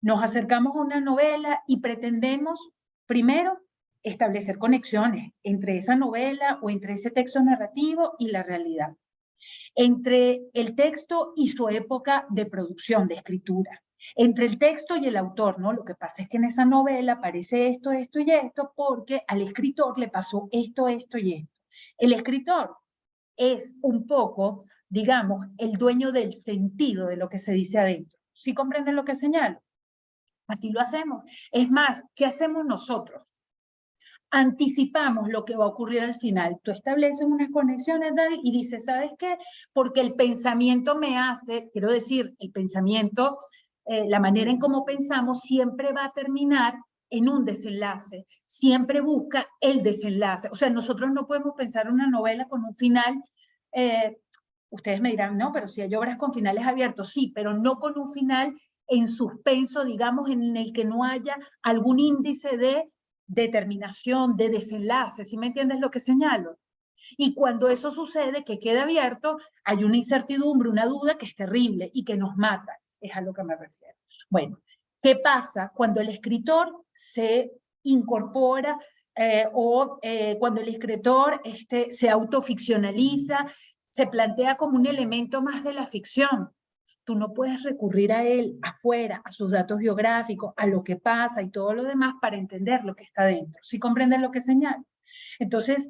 Nos acercamos a una novela y pretendemos, primero, establecer conexiones entre esa novela o entre ese texto narrativo y la realidad, entre el texto y su época de producción, de escritura, entre el texto y el autor, ¿no? Lo que pasa es que en esa novela aparece esto, esto y esto, porque al escritor le pasó esto, esto y esto. El escritor es un poco, digamos, el dueño del sentido de lo que se dice adentro. ¿Sí comprenden lo que señalo? Así lo hacemos. Es más, ¿qué hacemos nosotros? Anticipamos lo que va a ocurrir al final. Tú estableces unas conexiones, David, y dices, ¿sabes qué? Porque el pensamiento me hace, quiero decir, el pensamiento, la manera en cómo pensamos siempre va a terminar en un desenlace, siempre busca el desenlace. O sea, nosotros no podemos pensar una novela con un final, ustedes me dirán, no, pero si hay obras con finales abiertos, sí, pero no con un final en suspenso, digamos, en el que no haya algún índice de determinación, de desenlace, ¿sí me entiendes lo que señalo? Y cuando eso sucede, que queda abierto, hay una incertidumbre, una duda que es terrible y que nos mata, es a lo que me refiero. Bueno, ¿qué pasa cuando el escritor se incorpora cuando el escritor se autoficcionaliza, se plantea como un elemento más de la ficción? Tú no puedes recurrir a él afuera, a sus datos biográficos, a lo que pasa y todo lo demás para entender lo que está dentro. ¿Sí comprenden lo que señalo? Entonces,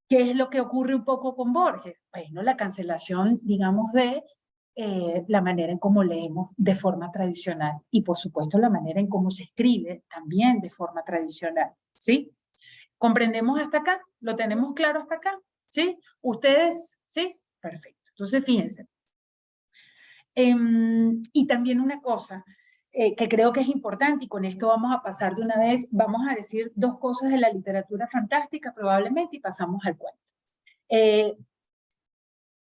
¿qué es lo que ocurre un poco con Borges? Bueno, la cancelación, digamos, de la manera en cómo leemos de forma tradicional y, por supuesto, la manera en cómo se escribe también de forma tradicional, ¿sí? ¿Comprendemos hasta acá? ¿Lo tenemos claro hasta acá? ¿Sí? ¿Ustedes? ¿Sí? Perfecto. Entonces, fíjense. Y también una cosa que creo que es importante, y con esto vamos a pasar de una vez, vamos a decir dos cosas de la literatura fantástica probablemente y pasamos al cuento.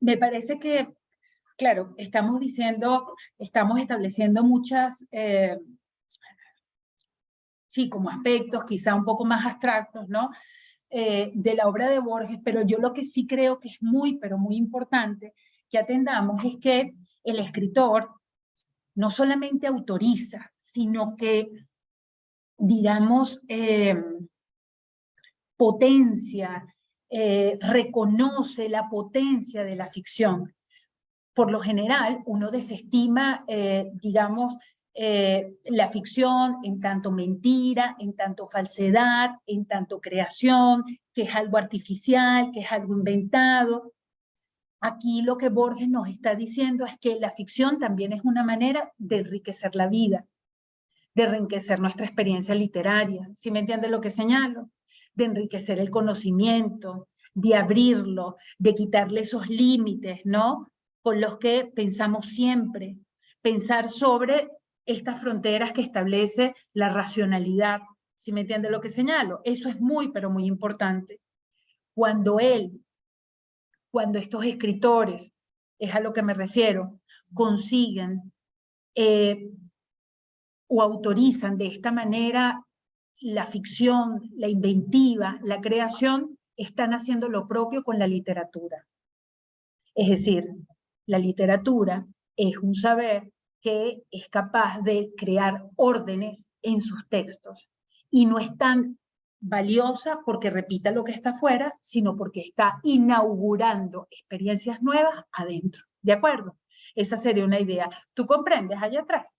Me parece que, claro, estamos estableciendo muchas, sí, como aspectos quizá un poco más abstractos, ¿no? De la obra de Borges, pero yo lo que sí creo que es muy, pero muy importante que atendamos es que el escritor no solamente autoriza, sino que, digamos, potencia, reconoce la potencia de la ficción. Por lo general, uno desestima, digamos, la ficción en tanto mentira, en tanto falsedad, en tanto creación, que es algo artificial, que es algo inventado. Aquí lo que Borges nos está diciendo es que la ficción también es una manera de enriquecer la vida, de enriquecer nuestra experiencia literaria, ¿sí me entiende lo que señalo? De enriquecer el conocimiento, de abrirlo, de quitarle esos límites, ¿no? Con los que pensamos siempre, pensar sobre estas fronteras que establece la racionalidad, ¿sí me entiende lo que señalo? Eso es muy, pero muy importante. Cuando estos escritores, es a lo que me refiero, consiguen o autorizan de esta manera la ficción, la inventiva, la creación, están haciendo lo propio con la literatura. Es decir, la literatura es un saber que es capaz de crear órdenes en sus textos y no es tan valiosa porque repita lo que está afuera, sino porque está inaugurando experiencias nuevas adentro. ¿De acuerdo? Esa sería una idea. ¿Tú comprendes allá atrás?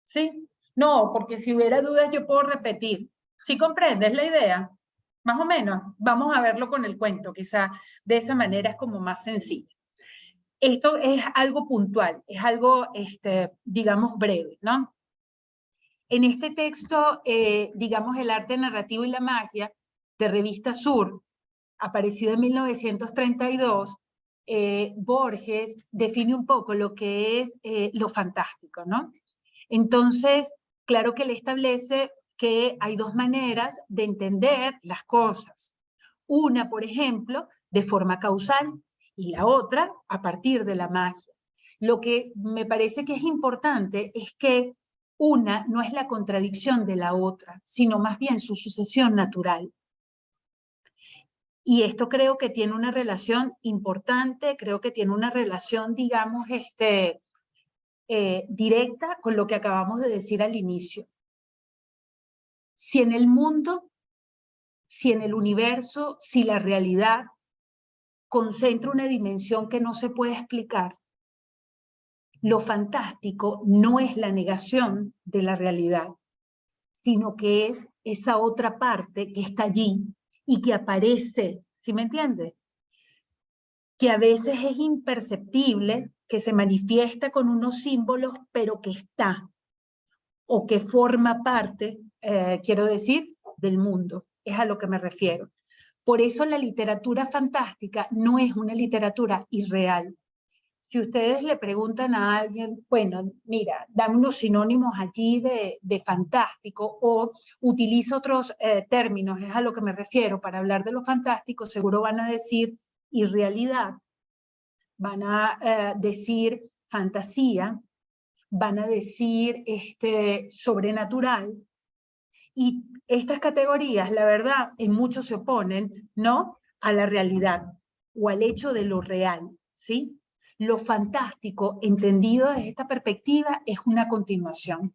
¿Sí? No, porque si hubiera dudas yo puedo repetir. ¿Sí comprendes la idea? Más o menos. Vamos a verlo con el cuento, quizá de esa manera es como más sencillo. Esto es algo puntual, es algo, digamos, breve, ¿no? En este texto, digamos, El arte narrativo y la magia, de Revista Sur, aparecido en 1932, Borges define un poco lo que es lo fantástico, ¿no? Entonces, claro que él establece que hay dos maneras de entender las cosas. Una, por ejemplo, de forma causal y la otra a partir de la magia. Lo que me parece que es importante es que una no es la contradicción de la otra, sino más bien su sucesión natural. Y esto creo que tiene una relación importante, creo que tiene una relación, digamos, directa con lo que acabamos de decir al inicio. Si en el mundo, si en el universo, si la realidad concentra una dimensión que no se puede explicar, lo fantástico no es la negación de la realidad, sino que es esa otra parte que está allí y que aparece, ¿sí me entiendes? Que a veces es imperceptible, que se manifiesta con unos símbolos, pero que está, o que forma parte, quiero decir, del mundo. Es a lo que me refiero. Por eso la literatura fantástica no es una literatura irreal. Si ustedes le preguntan a alguien, bueno, mira, dame unos sinónimos allí de fantástico o utiliza otros términos, es a lo que me refiero, para hablar de lo fantástico, seguro van a decir irrealidad, van a decir fantasía, van a decir sobrenatural, Y estas categorías, la verdad, en muchos se oponen, ¿no?, a la realidad o al hecho de lo real, ¿sí? Lo fantástico, entendido desde esta perspectiva, es una continuación.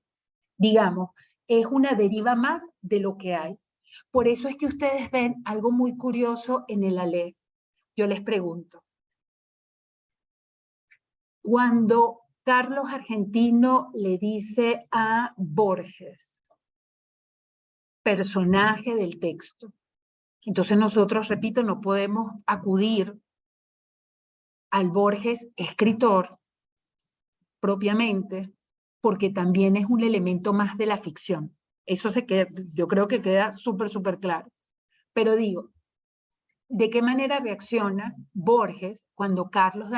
Digamos, es una deriva más de lo que hay. Por eso es que ustedes ven algo muy curioso en el Aleph. Yo les pregunto, cuando Carlos Argentino le dice a Borges, personaje del texto, entonces nosotros, repito, no podemos acudir al Borges escritor propiamente, porque también es un elemento más de la ficción. Eso yo creo que queda súper claro. Pero digo, ¿de qué manera reacciona Borges cuando Carlos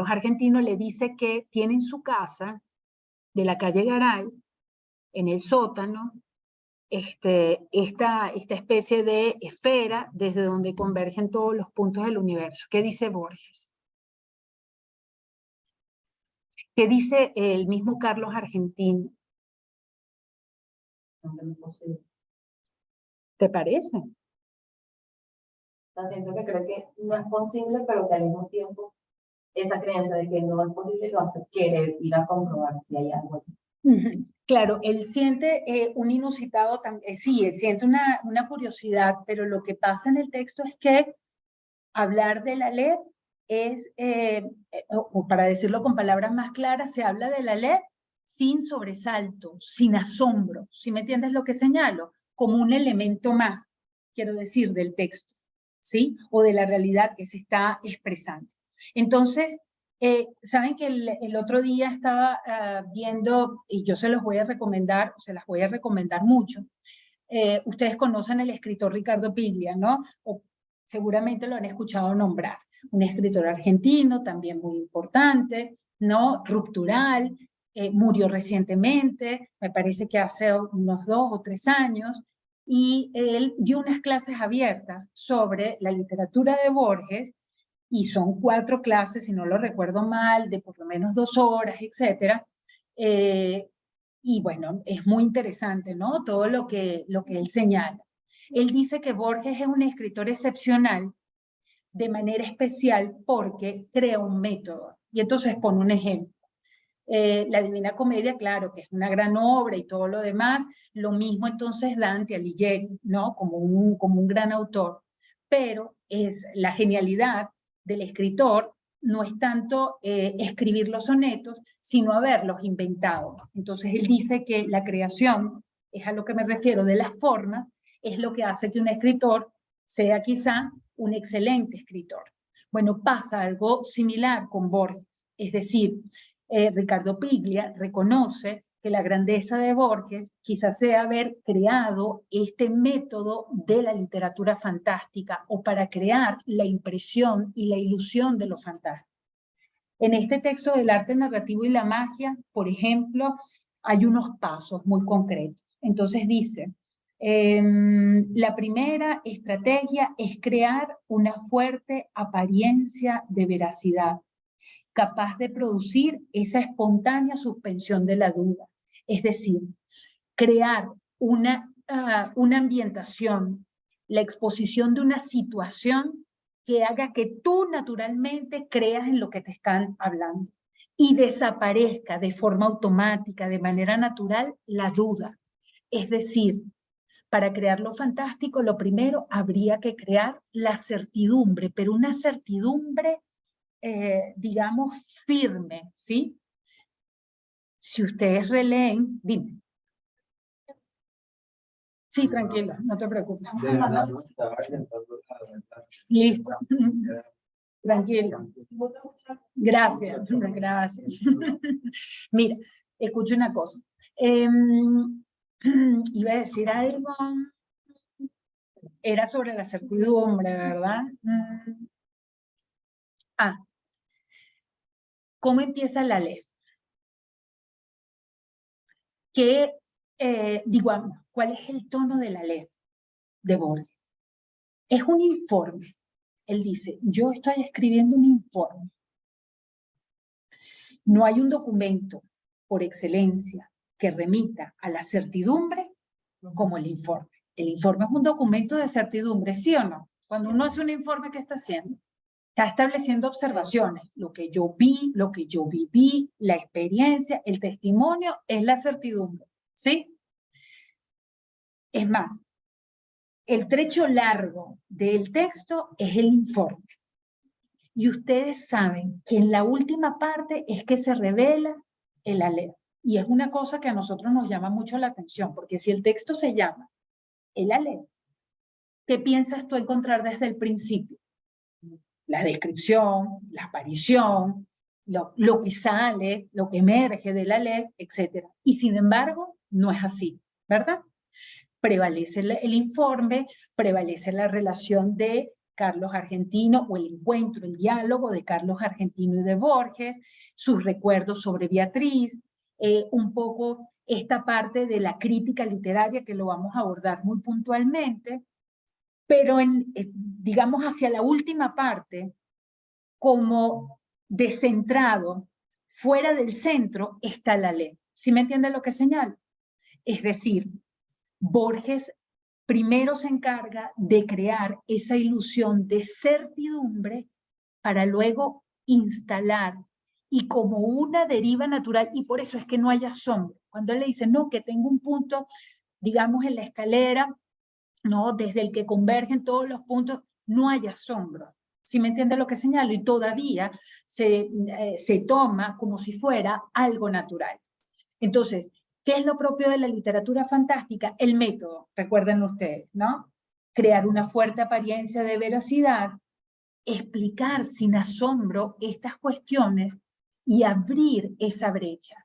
Argentino le dice que tiene en su casa de la calle Garay, en el sótano, esta especie de esfera desde donde convergen todos los puntos del universo? ¿Qué dice Borges? ¿Qué dice el mismo Carlos Argentino? No es posible. ¿Te parece? O sea, siento que creo que no es posible, pero que al mismo tiempo esa creencia de que no es posible lo hace querer ir a comprobar si hay algo. Claro, él siente un inusitado, sí, él siente una curiosidad, pero lo que pasa en el texto es que hablar de la ley es, o para decirlo con palabras más claras, se habla de la ley sin sobresalto, sin asombro, ¿sí me entiendes lo que señalo? Como un elemento más, quiero decir, del texto, ¿sí? O de la realidad que se está expresando. Entonces, saben que el otro día estaba viendo, y yo se los voy a recomendar, se las voy a recomendar mucho. Ustedes conocen al escritor Ricardo Piglia, ¿no? O seguramente lo han escuchado nombrar. Un escritor argentino, también muy importante, ¿no? Ruptural, murió recientemente, me parece que hace unos 2 o 3 años, y él dio unas clases abiertas sobre la literatura de Borges, y son 4 clases, si no lo recuerdo mal, de por lo menos 2 horas, etcétera. Y bueno, es muy interesante, ¿no? Todo lo que él señala. Él dice que Borges es un escritor excepcional de manera especial porque crea un método. Y entonces pone un ejemplo. La Divina Comedia, claro, que es una gran obra y todo lo demás. Lo mismo entonces Dante Alighieri, ¿no? Como un gran autor. Pero es la genialidad del escritor no es tanto escribir los sonetos, sino haberlos inventado. Entonces él dice que la creación, es a lo que me refiero de las formas, es lo que hace que un escritor sea quizá un excelente escritor. Bueno, pasa algo similar con Borges, es decir, Ricardo Piglia reconoce que la grandeza de Borges quizás sea haber creado este método de la literatura fantástica o para crear la impresión y la ilusión de lo fantástico. En este texto del arte narrativo y la magia, por ejemplo, hay unos pasos muy concretos. Entonces dice, la primera estrategia es crear una fuerte apariencia de veracidad, capaz de producir esa espontánea suspensión de la duda. Es decir, crear una ambientación, la exposición de una situación que haga que tú naturalmente creas en lo que te están hablando y desaparezca de forma automática, de manera natural, la duda. Es decir, para crear lo fantástico, lo primero habría que crear la certidumbre, pero una certidumbre digamos, firme, ¿sí? Si ustedes releen, dime. Sí, tranquila, no te preocupes. Listo. Tranquilo. Gracias, gracias. Mira, escucha una cosa. Iba a decir algo. Era sobre la certidumbre, ¿verdad? ¿Cómo empieza la ley? Digamos, ¿cuál es el tono de la ley de Borges? Es un informe. Él dice, yo estoy escribiendo un informe. No hay un documento por excelencia que remita a la certidumbre como el informe. El informe es un documento de certidumbre, ¿sí o no? Cuando uno hace un informe, ¿qué está haciendo? Está estableciendo observaciones. Lo que yo vi, lo que yo viví, la experiencia, el testimonio es la certidumbre, ¿sí? Es más, el trecho largo del texto es el informe. Y ustedes saben que en la última parte es que se revela el alert. Y es una cosa que a nosotros nos llama mucho la atención, porque si el texto se llama el alert, ¿qué piensas tú encontrar desde el principio? La descripción, la aparición, lo que sale, lo que emerge del alert, etc. Y sin embargo, no es así, ¿verdad? Prevalece el informe, prevalece la relación de Carlos Argentino o el encuentro, el diálogo de Carlos Argentino y de Borges, sus recuerdos sobre Beatriz, un poco esta parte de la crítica literaria que lo vamos a abordar muy puntualmente, pero digamos hacia la última parte, como descentrado, fuera del centro, está la ley. ¿Sí me entiende lo que señalo? Es decir, Borges primero se encarga de crear esa ilusión de certidumbre para luego instalar y como una deriva natural, y por eso es que no hay asombro. Cuando él le dice, no, que tengo un punto, digamos, en la escalera, no, desde el que convergen todos los puntos, no hay asombro. ¿Sí me entiende lo que señalo? Y todavía se toma como si fuera algo natural. Entonces, ¿qué es lo propio de la literatura fantástica? El método, recuerden ustedes, ¿no? Crear una fuerte apariencia de veracidad, explicar sin asombro estas cuestiones y abrir esa brecha.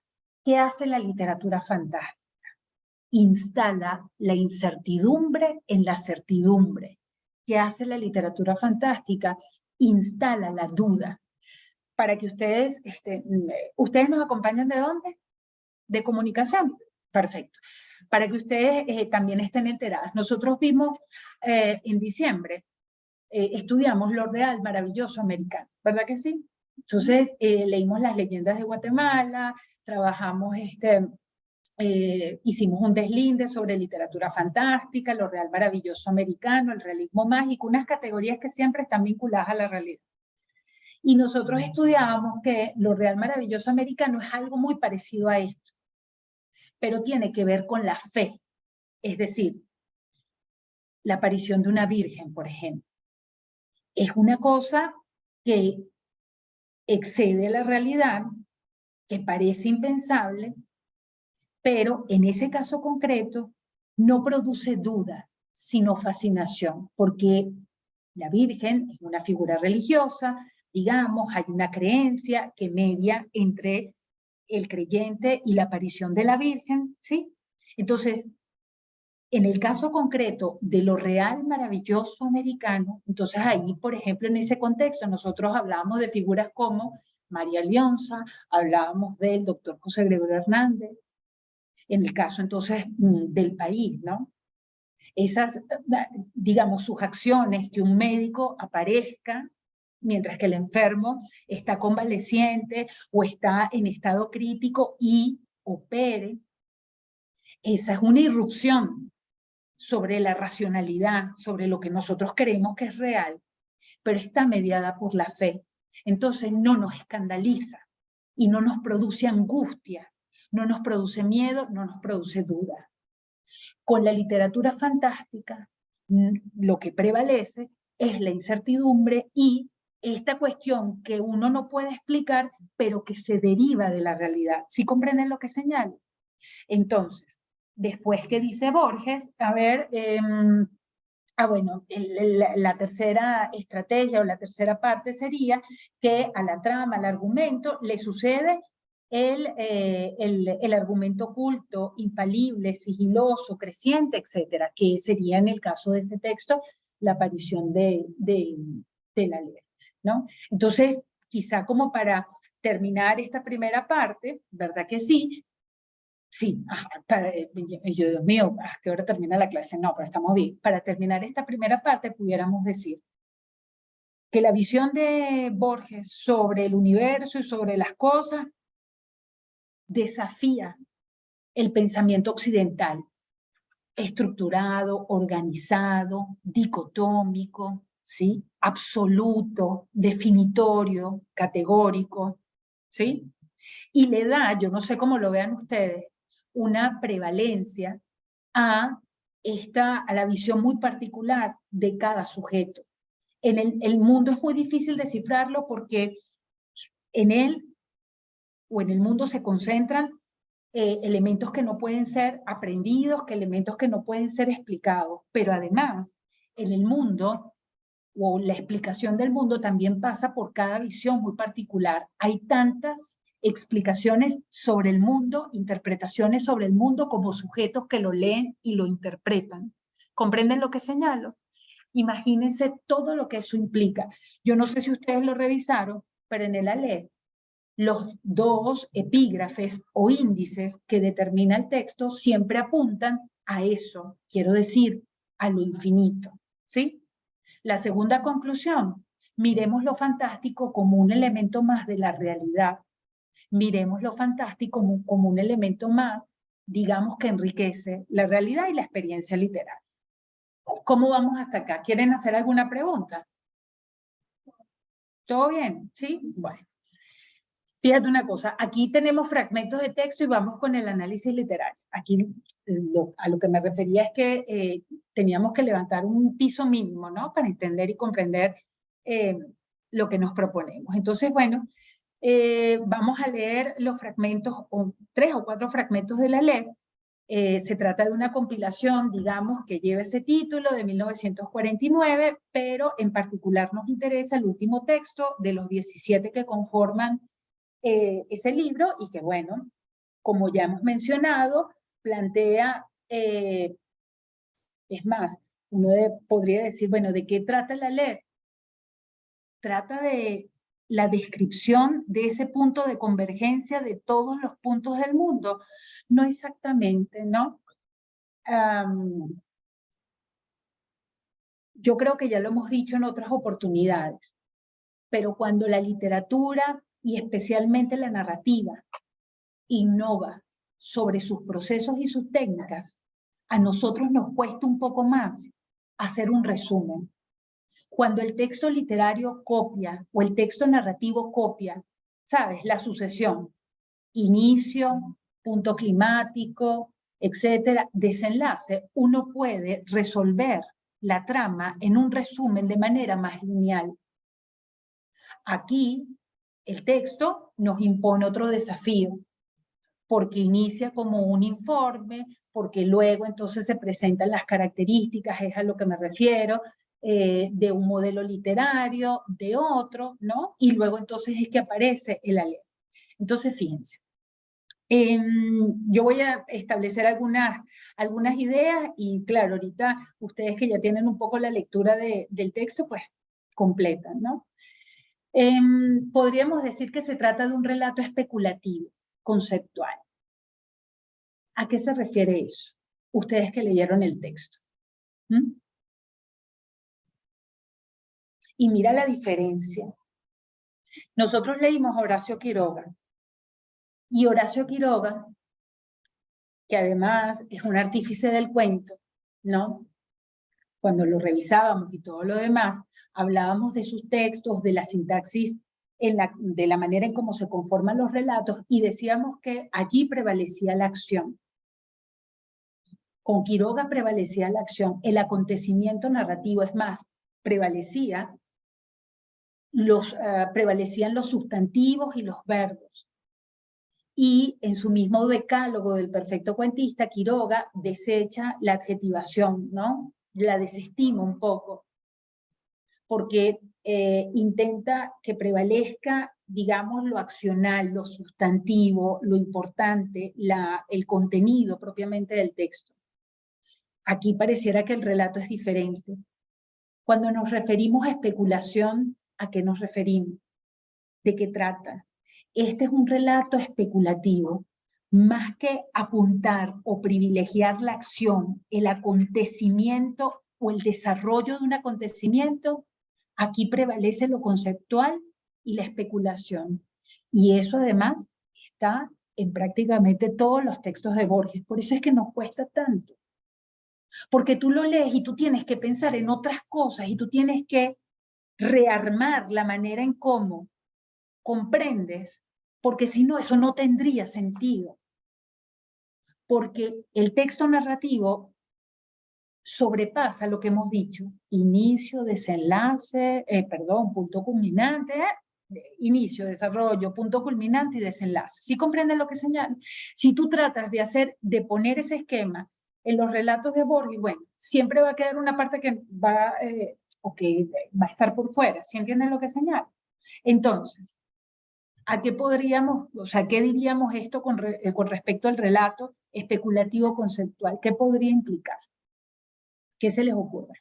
¿Qué hace la literatura fantástica? Instala la incertidumbre en la certidumbre. ¿Qué hace la literatura fantástica? Instala la duda. Para que ustedes, ¿ustedes nos acompañan de dónde? ¿De comunicación? Perfecto. Para que ustedes también estén enteradas. Nosotros vimos en diciembre, estudiamos lo real, maravilloso americano, ¿verdad que sí? Entonces, leímos las leyendas de Guatemala, trabajamos, hicimos un deslinde sobre literatura fantástica, lo real, maravilloso americano, el realismo mágico, unas categorías que siempre están vinculadas a la realidad. Y nosotros estudiábamos que lo real, maravilloso americano es algo muy parecido a esto, pero tiene que ver con la fe, es decir, la aparición de una virgen, por ejemplo. Es una cosa que excede la realidad, que parece impensable, pero en ese caso concreto no produce duda, sino fascinación, porque la Virgen es una figura religiosa, digamos, hay una creencia que media entre el creyente y la aparición de la Virgen, ¿sí? Entonces, en el caso concreto de lo real maravilloso americano, entonces ahí, por ejemplo, en ese contexto, nosotros hablábamos de figuras como María Leonza, hablábamos del doctor José Gregorio Hernández, en el caso entonces del país, ¿no? Esas, digamos, sus acciones, que un médico aparezca mientras que el enfermo está convaleciente o está en estado crítico y opere, esa es una irrupción sobre la racionalidad, sobre lo que nosotros creemos que es real, pero está mediada por la fe. Entonces no nos escandaliza y no nos produce angustia, no nos produce miedo, no nos produce duda. Con la literatura fantástica, lo que prevalece es la incertidumbre y esta cuestión que uno no puede explicar, pero que se deriva de la realidad. ¿Sí comprenden lo que señalo? Entonces, después que dice Borges, a ver, bueno, la tercera estrategia o la tercera parte sería que a la trama, al argumento, le sucede el argumento oculto, infalible, sigiloso, creciente, etcétera, que sería en el caso de ese texto la aparición de la ley, ¿no? Entonces, quizá como para terminar esta primera parte, ¿verdad que sí? Sí, yo, Dios mío, ¿qué hora termina la clase? No, pero estamos bien. Para terminar esta primera parte, pudiéramos decir que la visión de Borges sobre el universo y sobre las cosas desafía el pensamiento occidental, estructurado, organizado, dicotómico, ¿sí? Absoluto, definitorio, categórico, ¿sí? Y le da, yo no sé cómo lo vean ustedes, una prevalencia a la visión muy particular de cada sujeto. El mundo es muy difícil descifrarlo porque en él o en el mundo se concentran elementos que no pueden ser aprendidos, que elementos que no pueden ser explicados, pero además en el mundo o la explicación del mundo también pasa por cada visión muy particular. Hay tantas explicaciones sobre el mundo, interpretaciones sobre el mundo como sujetos que lo leen y lo interpretan. ¿Comprenden lo que señalo? Imagínense todo lo que eso implica. Yo no sé si ustedes lo revisaron, pero en el ALEP, los dos epígrafes o índices que determina el texto siempre apuntan a eso, quiero decir, a lo infinito, ¿sí? La segunda conclusión, miremos lo fantástico como un elemento más de la realidad. Miremos lo fantástico como un elemento más, digamos, que enriquece la realidad y la experiencia literaria. ¿Cómo vamos hasta acá? ¿Quieren hacer alguna pregunta? ¿Todo bien? ¿Sí? Bueno. Fíjate una cosa, aquí tenemos fragmentos de texto y vamos con el análisis literario. Aquí a lo que me refería es que teníamos que levantar un piso mínimo, ¿no? Para entender y comprender lo que nos proponemos. Entonces, bueno, vamos a leer los fragmentos, 3 o 4 fragmentos de la ley. Se trata de una compilación, digamos, que lleva ese título de 1949, pero en particular nos interesa el último texto de los 17 que conforman ese libro y que, bueno, como ya hemos mencionado, plantea, es más, podría decir, bueno, ¿de qué trata la ley? Trata de la descripción de ese punto de convergencia de todos los puntos del mundo. No exactamente, ¿no? Yo creo que ya lo hemos dicho en otras oportunidades, pero cuando la literatura y especialmente la narrativa innova sobre sus procesos y sus técnicas, a nosotros nos cuesta un poco más hacer un resumen. Cuando el texto literario copia o el texto narrativo copia, ¿sabes? La sucesión, inicio, punto climático, etcétera, desenlace, uno puede resolver la trama en un resumen de manera más lineal. Aquí, el texto nos impone otro desafío, porque inicia como un informe, porque luego entonces se presentan las características, es a lo que me refiero, de un modelo literario, de otro, ¿no? Y luego entonces es que aparece el ALEP. Entonces, fíjense. Yo voy a establecer algunas ideas y claro, ahorita ustedes que ya tienen un poco la lectura del texto, pues completan, ¿no? Podríamos decir que se trata de un relato especulativo, conceptual. ¿A qué se refiere eso? Ustedes que leyeron el texto. Y mira la diferencia. Nosotros leímos a Horacio Quiroga. Y Horacio Quiroga, que además es un artífice del cuento, ¿no? Cuando lo revisábamos y todo lo demás, hablábamos de sus textos, de la sintaxis, de la manera en cómo se conforman los relatos, y decíamos que allí prevalecía la acción. Con Quiroga prevalecía la acción, el acontecimiento narrativo, es más, prevalecían los sustantivos y los verbos. Y en su mismo decálogo del perfecto cuentista, Quiroga desecha la adjetivación, ¿no? La desestima un poco, porque intenta que prevalezca, digamos, lo accional, lo sustantivo, lo importante, el contenido propiamente del texto. Aquí pareciera que el relato es diferente. Cuando nos referimos a especulación, ¿a qué nos referimos? ¿De qué trata? Este es un relato especulativo, más que apuntar o privilegiar la acción, el acontecimiento o el desarrollo de un acontecimiento, aquí prevalece lo conceptual y la especulación. Y eso además está en prácticamente todos los textos de Borges. Por eso es que nos cuesta tanto. Porque tú lo lees y tú tienes que pensar en otras cosas y tú tienes que rearmar la manera en cómo comprendes, porque si no, eso no tendría sentido. Porque el texto narrativo sobrepasa lo que hemos dicho, inicio, desenlace, punto culminante, inicio, desarrollo, punto culminante y desenlace. ¿Sí comprenden lo que señalo? Si tú tratas de poner ese esquema en los relatos de Borges, bueno, siempre va a quedar una parte que va a estar por fuera. ¿Sí entienden lo que señalo? Entonces, ¿a qué podríamos, o sea, qué diríamos esto con respecto al relato especulativo conceptual? ¿Qué podría implicar? ¿Qué se les ocurre?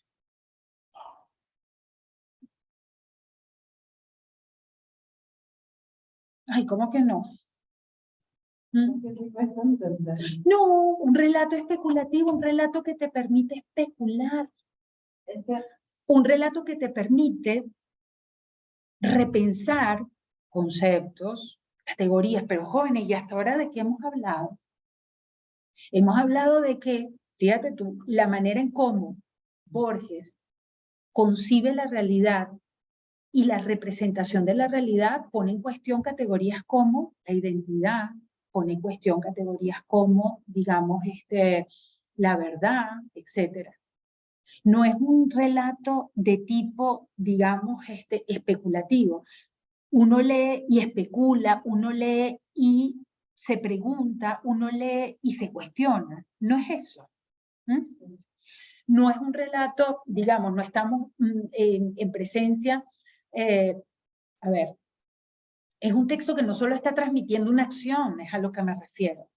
Ay, ¿cómo que no? ¿Mm? No, un relato especulativo, un relato que te permite especular. Un relato que te permite repensar conceptos, categorías, pero jóvenes, ¿y hasta ahora de qué hemos hablado? Hemos hablado de que, fíjate tú, la manera en cómo Borges concibe la realidad y la representación de la realidad pone en cuestión categorías como la identidad, pone en cuestión categorías como, digamos, la verdad, etc. No es un relato de tipo, digamos, especulativo. Uno lee y especula, uno lee y se pregunta, uno lee y se cuestiona. No es eso. ¿Mm? No es un relato, digamos, no estamos en presencia, a ver, es un texto que no solo está transmitiendo una acción, es a lo que me refiero.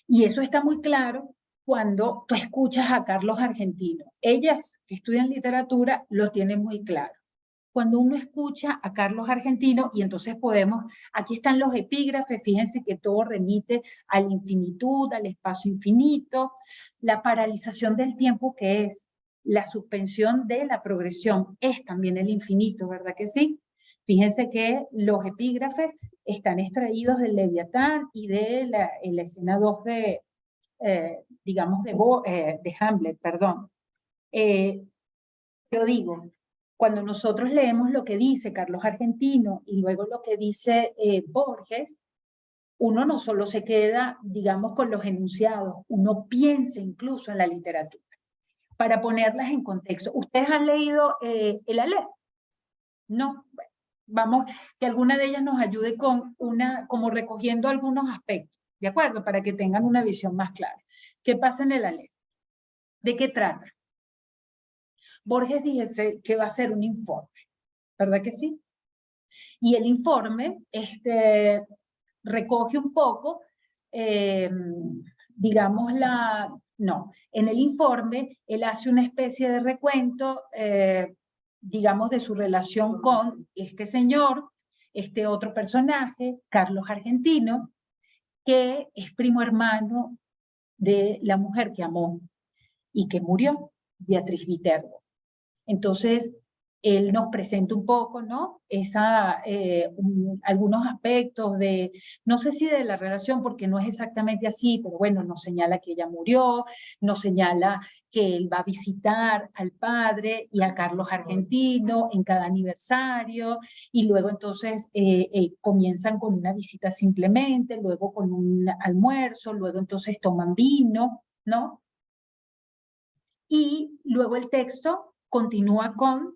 Y eso está muy claro cuando tú escuchas a Carlos Argentino. Ellas que estudian literatura lo tienen muy claro. Cuando uno escucha a Carlos Argentino, y entonces aquí están los epígrafes, fíjense que todo remite a la infinitud, al espacio infinito, la paralización del tiempo que es la suspensión de la progresión, es también el infinito, ¿verdad que sí? Fíjense que los epígrafes están extraídos del Leviatán y de la escena 2 digamos, de Hamlet, perdón. Yo digo, cuando nosotros leemos lo que dice Carlos Argentino y luego lo que dice Borges, uno no solo se queda, digamos, con los enunciados, uno piensa incluso en la literatura. Para ponerlas en contexto, ¿ustedes han leído el Aleph? No. Bueno, vamos, que alguna de ellas nos ayude como recogiendo algunos aspectos, ¿de acuerdo? Para que tengan una visión más clara. ¿Qué pasa en el Aleph? ¿De qué trata? Borges dice que va a ser un informe, ¿verdad que sí? Y el informe recoge un poco, digamos, en el informe él hace una especie de recuento, digamos, de su relación con este señor, este otro personaje, Carlos Argentino, que es primo hermano de la mujer que amó y que murió, Beatriz Viterbo. Entonces, él nos presenta un poco, ¿no? Algunos aspectos no sé si de la relación, porque no es exactamente así, pero bueno, nos señala que ella murió, nos señala que él va a visitar al padre y a Carlos Argentino en cada aniversario, y luego entonces comienzan con una visita simplemente, luego con un almuerzo, luego entonces toman vino, ¿no? Y luego el texto continúa con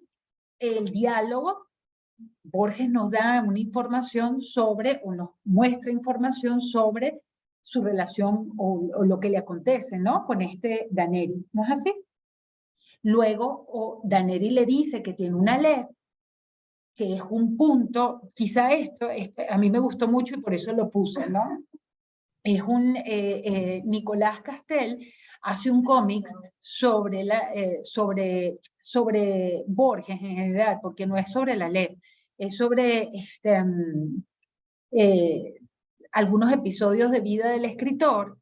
el diálogo. Borges nos da una información o nos muestra información sobre su relación o lo que le acontece, ¿no? Con Daneri, ¿no es así? Luego, Daneri le dice que tiene una ley, que es un punto, quizá a mí me gustó mucho y por eso lo puse, ¿no? Es Nicolás Castel hace un cómic sobre Borges en general, porque no es sobre la ley, es sobre algunos episodios de vida del escritor,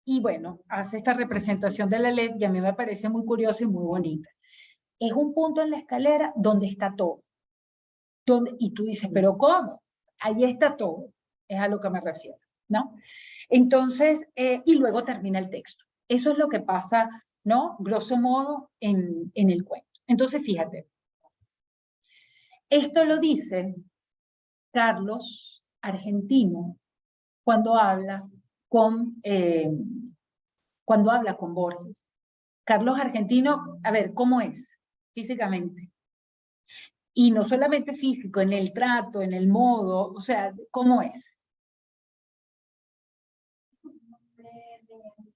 y bueno, hace esta representación de la ley y a mí me parece muy curiosa y muy bonita. Es un punto en la escalera donde está todo. Y tú dices, ¿pero cómo? Ahí está todo, es a lo que me refiero. ¿no? Entonces, y luego termina el texto. Eso es lo que pasa, ¿no? Grosso modo en el cuento. Entonces, fíjate, esto lo dice Carlos Argentino cuando habla con Borges. Carlos Argentino, a ver, ¿cómo es físicamente? Y no solamente físico, en el trato, en el modo, o sea, ¿cómo es?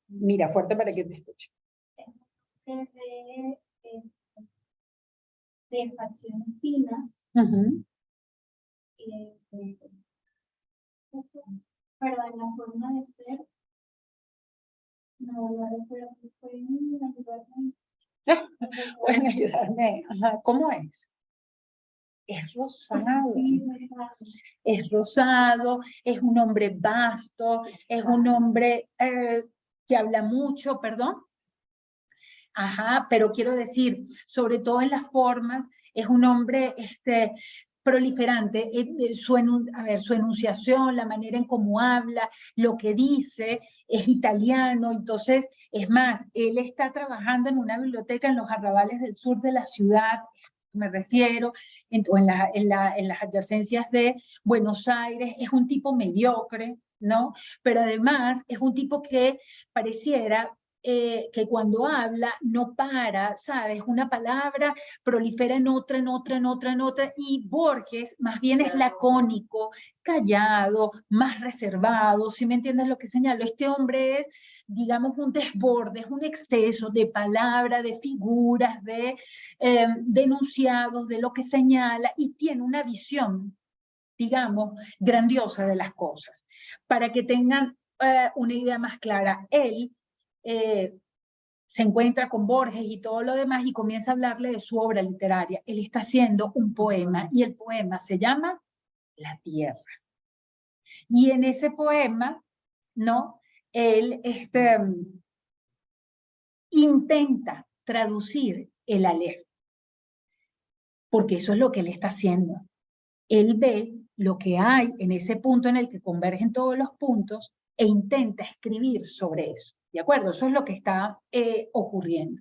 Mira, fuerte para que te escuche. De facciones finas, pero en la forma de ser, no recuerdo, pueden ayudarme. Pueden ayudarme. Ajá. ¿Cómo es? Es rosado. Es rosado, es un hombre vasto, es un hombre que habla mucho, perdón. Ajá, pero quiero decir, sobre todo en las formas, es un hombre proliferante, su enunciación, la manera en cómo habla, lo que dice, es italiano, entonces, es más, él está trabajando en una biblioteca en los arrabales del sur de la ciudad, me refiero, o en las adyacencias de Buenos Aires, es un tipo mediocre, ¿no? Pero además es un tipo que pareciera que cuando habla no para, ¿sabes? Una palabra prolifera en otra, en otra, en otra, en otra, y Borges más bien es lacónico, callado, más reservado, ¿sí me entiendes lo que señalo? Este hombre es, digamos, un desborde, es un exceso de palabra, de figuras, de enunciados, de lo que señala, y tiene una visión, digamos, grandiosa de las cosas. Para que tengan una idea más clara, él se encuentra con Borges y todo lo demás y comienza a hablarle de su obra literaria. Él está haciendo un poema y el poema se llama La Tierra. Y en ese poema, ¿no? Él intenta traducir el Aleph, porque eso es lo que él está haciendo. Él ve lo que hay en ese punto en el que convergen todos los puntos e intenta escribir sobre eso. ¿De acuerdo? Eso es lo que está ocurriendo.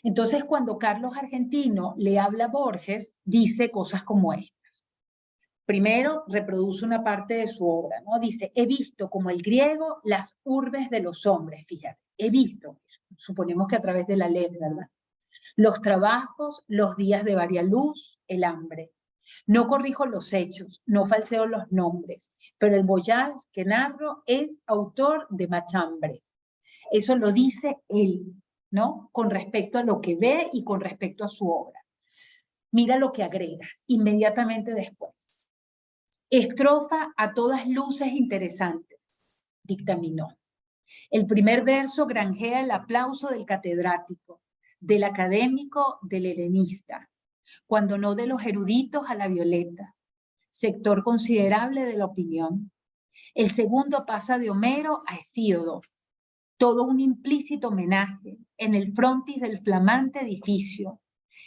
Entonces, cuando Carlos Argentino le habla a Borges, dice cosas como estas. Primero, reproduce una parte de su obra, ¿no? Dice, he visto como el griego las urbes de los hombres, fíjate, he visto, suponemos que a través de la ley, ¿verdad? Los trabajos, los días de varia luz, el hambre. No corrijo los hechos, no falseo los nombres, pero el Boyage que narro es autor de Machambre. Eso lo dice él, ¿no? Con respecto a lo que ve y con respecto a su obra. Mira lo que agrega inmediatamente después. Estrofa a todas luces interesantes, dictaminó. El primer verso granjea el aplauso del catedrático, del académico, del helenista, cuando no de los eruditos a la violeta, sector considerable de la opinión. El segundo pasa de Homero a Hesíodo, todo un implícito homenaje en el frontis del flamante edificio,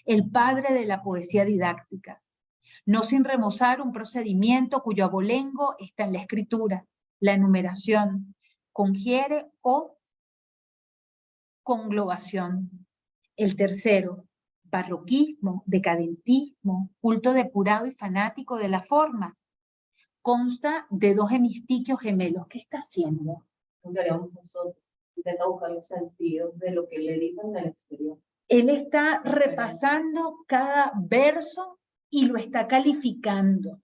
el padre de la poesía didáctica, no sin remozar un procedimiento cuyo abolengo está en la escritura, la enumeración, congiere o conglobación. El tercero, barroquismo, decadentismo, culto depurado y fanático de la forma. Consta de dos hemistiquios gemelos. ¿Qué está haciendo? Nosotros intenta buscar los sentidos de lo que le dicen del exterior. Él está repasando cada verso y lo está calificando.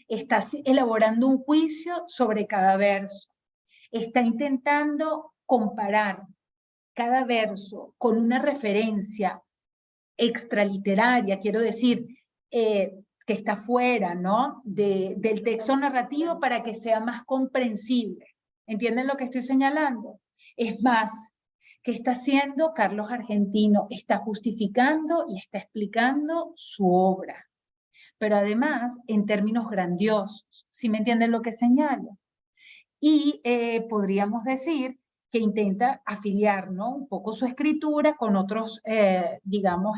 Está elaborando un juicio sobre cada verso. Está intentando comparar cada verso con una referencia extraliteraria, quiero decir, que está fuera, ¿no? del texto narrativo para que sea más comprensible. ¿Entienden lo que estoy señalando? Es más, ¿qué está haciendo Carlos Argentino? Está justificando y está explicando su obra, pero además en términos grandiosos. ¿Sí me entienden lo que señalo? Y podríamos decir que intenta afiliar, ¿no? Un poco su escritura con otros, digamos,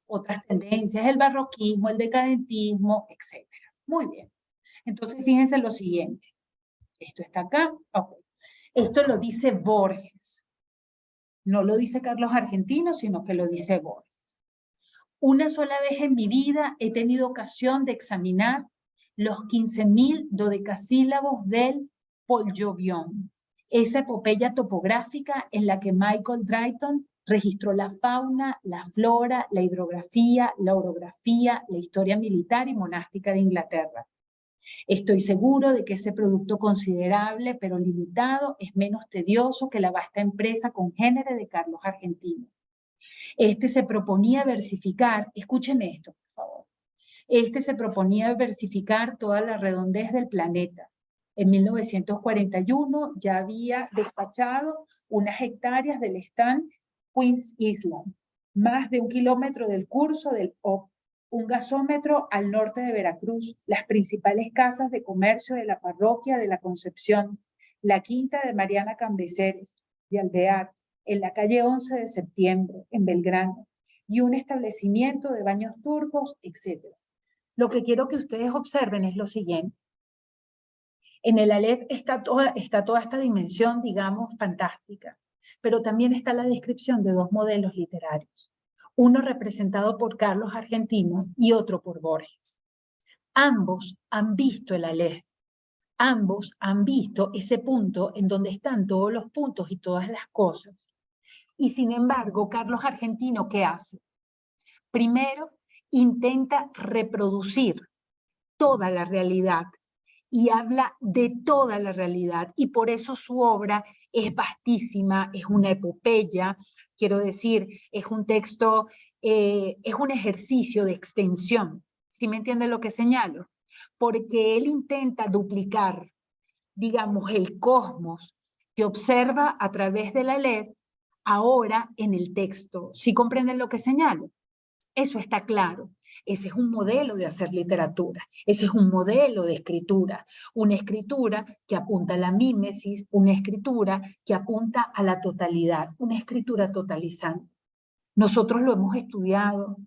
otras tendencias, el barroquismo, el decadentismo, etc. Muy bien. Entonces, fíjense lo siguiente. Esto está acá. Okay. Esto lo dice Borges. No lo dice Carlos Argentino, sino que lo dice Borges. Una sola vez en mi vida he tenido ocasión de examinar los 15.000 dodecasílabos del Poljovión, esa epopeya topográfica en la que Michael Drayton registró la fauna, la flora, la hidrografía, la orografía, la historia militar y monástica de Inglaterra. Estoy seguro de que ese producto considerable pero limitado es menos tedioso que la vasta empresa congénere de Carlos Argentino. Este se proponía versificar, escuchen esto, por favor. Este se proponía versificar toda la redondez del planeta. En 1941 ya había despachado unas hectáreas del stand Queen's Island, más de 1 kilómetro del curso del Ob, un gasómetro al norte de Veracruz, las principales casas de comercio de la parroquia de la Concepción, la quinta de Mariana Cambeseres, de Alvear, en la calle 11 de septiembre, en Belgrano, y un establecimiento de baños turcos, etc. Lo que quiero que ustedes observen es lo siguiente. En el Aleph está toda esta dimensión, digamos, fantástica, pero también está la descripción de dos modelos literarios, uno representado por Carlos Argentino y otro por Borges. Ambos han visto el Aleph, ambos han visto ese punto en donde están todos los puntos y todas las cosas. Y sin embargo, Carlos Argentino, ¿qué hace? Primero, intenta reproducir toda la realidad y habla de toda la realidad, y por eso su obra es vastísima, es una epopeya, quiero decir, es un texto, es un ejercicio de extensión. ¿Sí me entiende lo que señalo? Porque él intenta duplicar, digamos, el cosmos que observa a través de la LED ahora en el texto. ¿Sí comprenden lo que señalo? Eso está claro. Ese es un modelo de hacer literatura, ese es un modelo de escritura, una escritura que apunta a la mímesis, una escritura que apunta a la totalidad, una escritura totalizante. Nosotros lo hemos estudiado.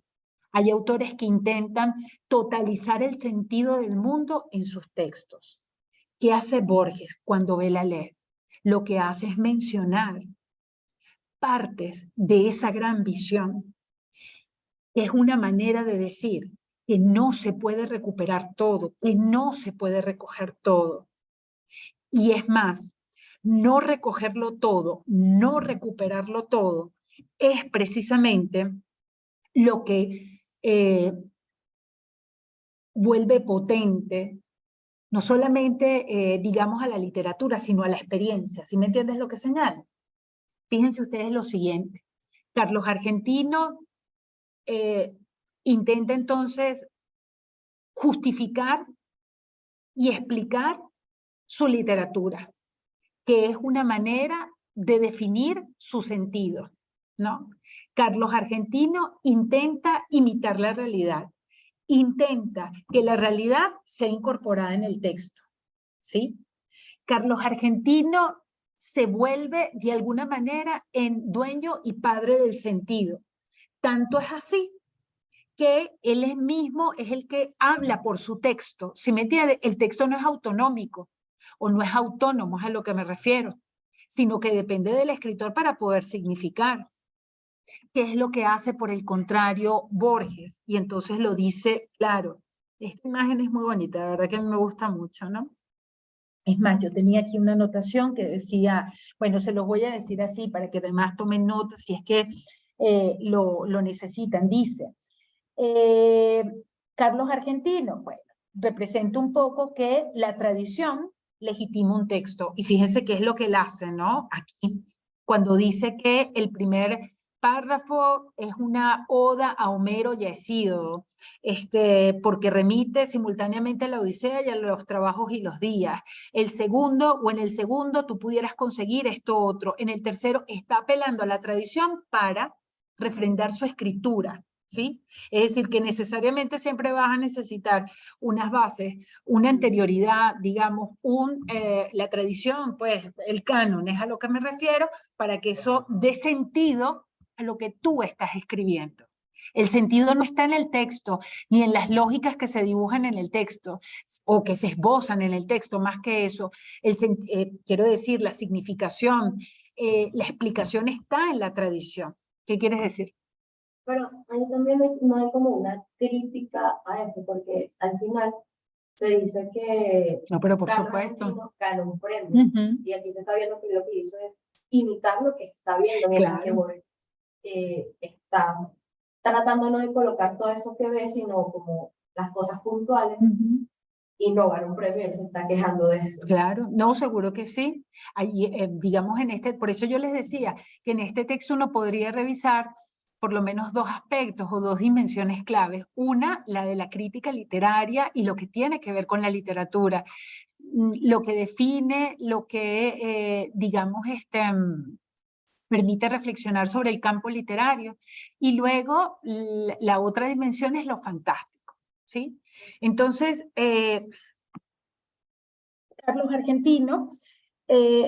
Hay autores que intentan totalizar el sentido del mundo en sus textos. ¿Qué hace Borges cuando ve la ley? Lo que hace es mencionar partes de esa gran visión, que es una manera de decir que no se puede recuperar todo, que no se puede recoger todo. Y es más, no recogerlo todo, no recuperarlo todo, es precisamente lo que vuelve potente, no solamente, digamos, a la literatura, sino a la experiencia. ¿Sí me entiendes lo que señalo? Fíjense ustedes lo siguiente. Carlos Argentino intenta entonces justificar y explicar su literatura, que es una manera de definir su sentido, ¿no? Carlos Argentino intenta imitar la realidad, intenta que la realidad sea incorporada en el texto, ¿sí? Carlos Argentino se vuelve de alguna manera en dueño y padre del sentido. Tanto es así que él mismo es el que habla por su texto. Si me entiende, el texto no es autonómico o no es autónomo, es a lo que me refiero, sino que depende del escritor para poder significar. ¿Qué es lo que hace, por el contrario, Borges? Y entonces lo dice claro. Esta imagen es muy bonita, la verdad que a mí me gusta mucho, ¿no? Es más, yo tenía aquí una anotación que decía, bueno, se los voy a decir así para que además tomen nota si es que lo necesitan. Dice, Carlos Argentino, bueno, representa un poco que la tradición legitima un texto. Y fíjense qué es lo que él hace, ¿no? Aquí, cuando dice que el primer párrafo es una oda a Homero y a Hesíodo, porque remite simultáneamente a la Odisea y a los trabajos y los días. El segundo, o en el segundo, tú pudieras conseguir esto otro. En el tercero, está apelando a la tradición para refrendar su escritura, ¿sí? Es decir, que necesariamente siempre vas a necesitar unas bases, una anterioridad, digamos, la tradición, pues el canon es a lo que me refiero, para que eso dé sentido a lo que tú estás escribiendo. El sentido no está en el texto, ni en las lógicas que se dibujan en el texto, o que se esbozan en el texto, más que eso. Quiero decir, la significación, la explicación está en la tradición. ¿Qué quieres decir? Pero ahí también no hay como una crítica a eso, porque al final se dice que No, pero por Carlos supuesto. Argentino ganó un premio. Ujú. Y aquí se está viendo que lo que hizo es imitar lo que está viendo, mientras que Claro. Borges está tratando no de colocar todo eso que ve, sino como las cosas puntuales, Ujú. y no ganó un premio, él se está quejando de eso. Claro, no, seguro que sí. Ahí, digamos, por eso yo les decía que en este texto uno podría revisar por lo menos dos aspectos o dos dimensiones claves. Una, la de la crítica literaria y lo que tiene que ver con la literatura. Lo que define, lo que, digamos, permite reflexionar sobre el campo literario. Y luego, la otra dimensión es lo fantástico, ¿sí? Entonces, Carlos Argentino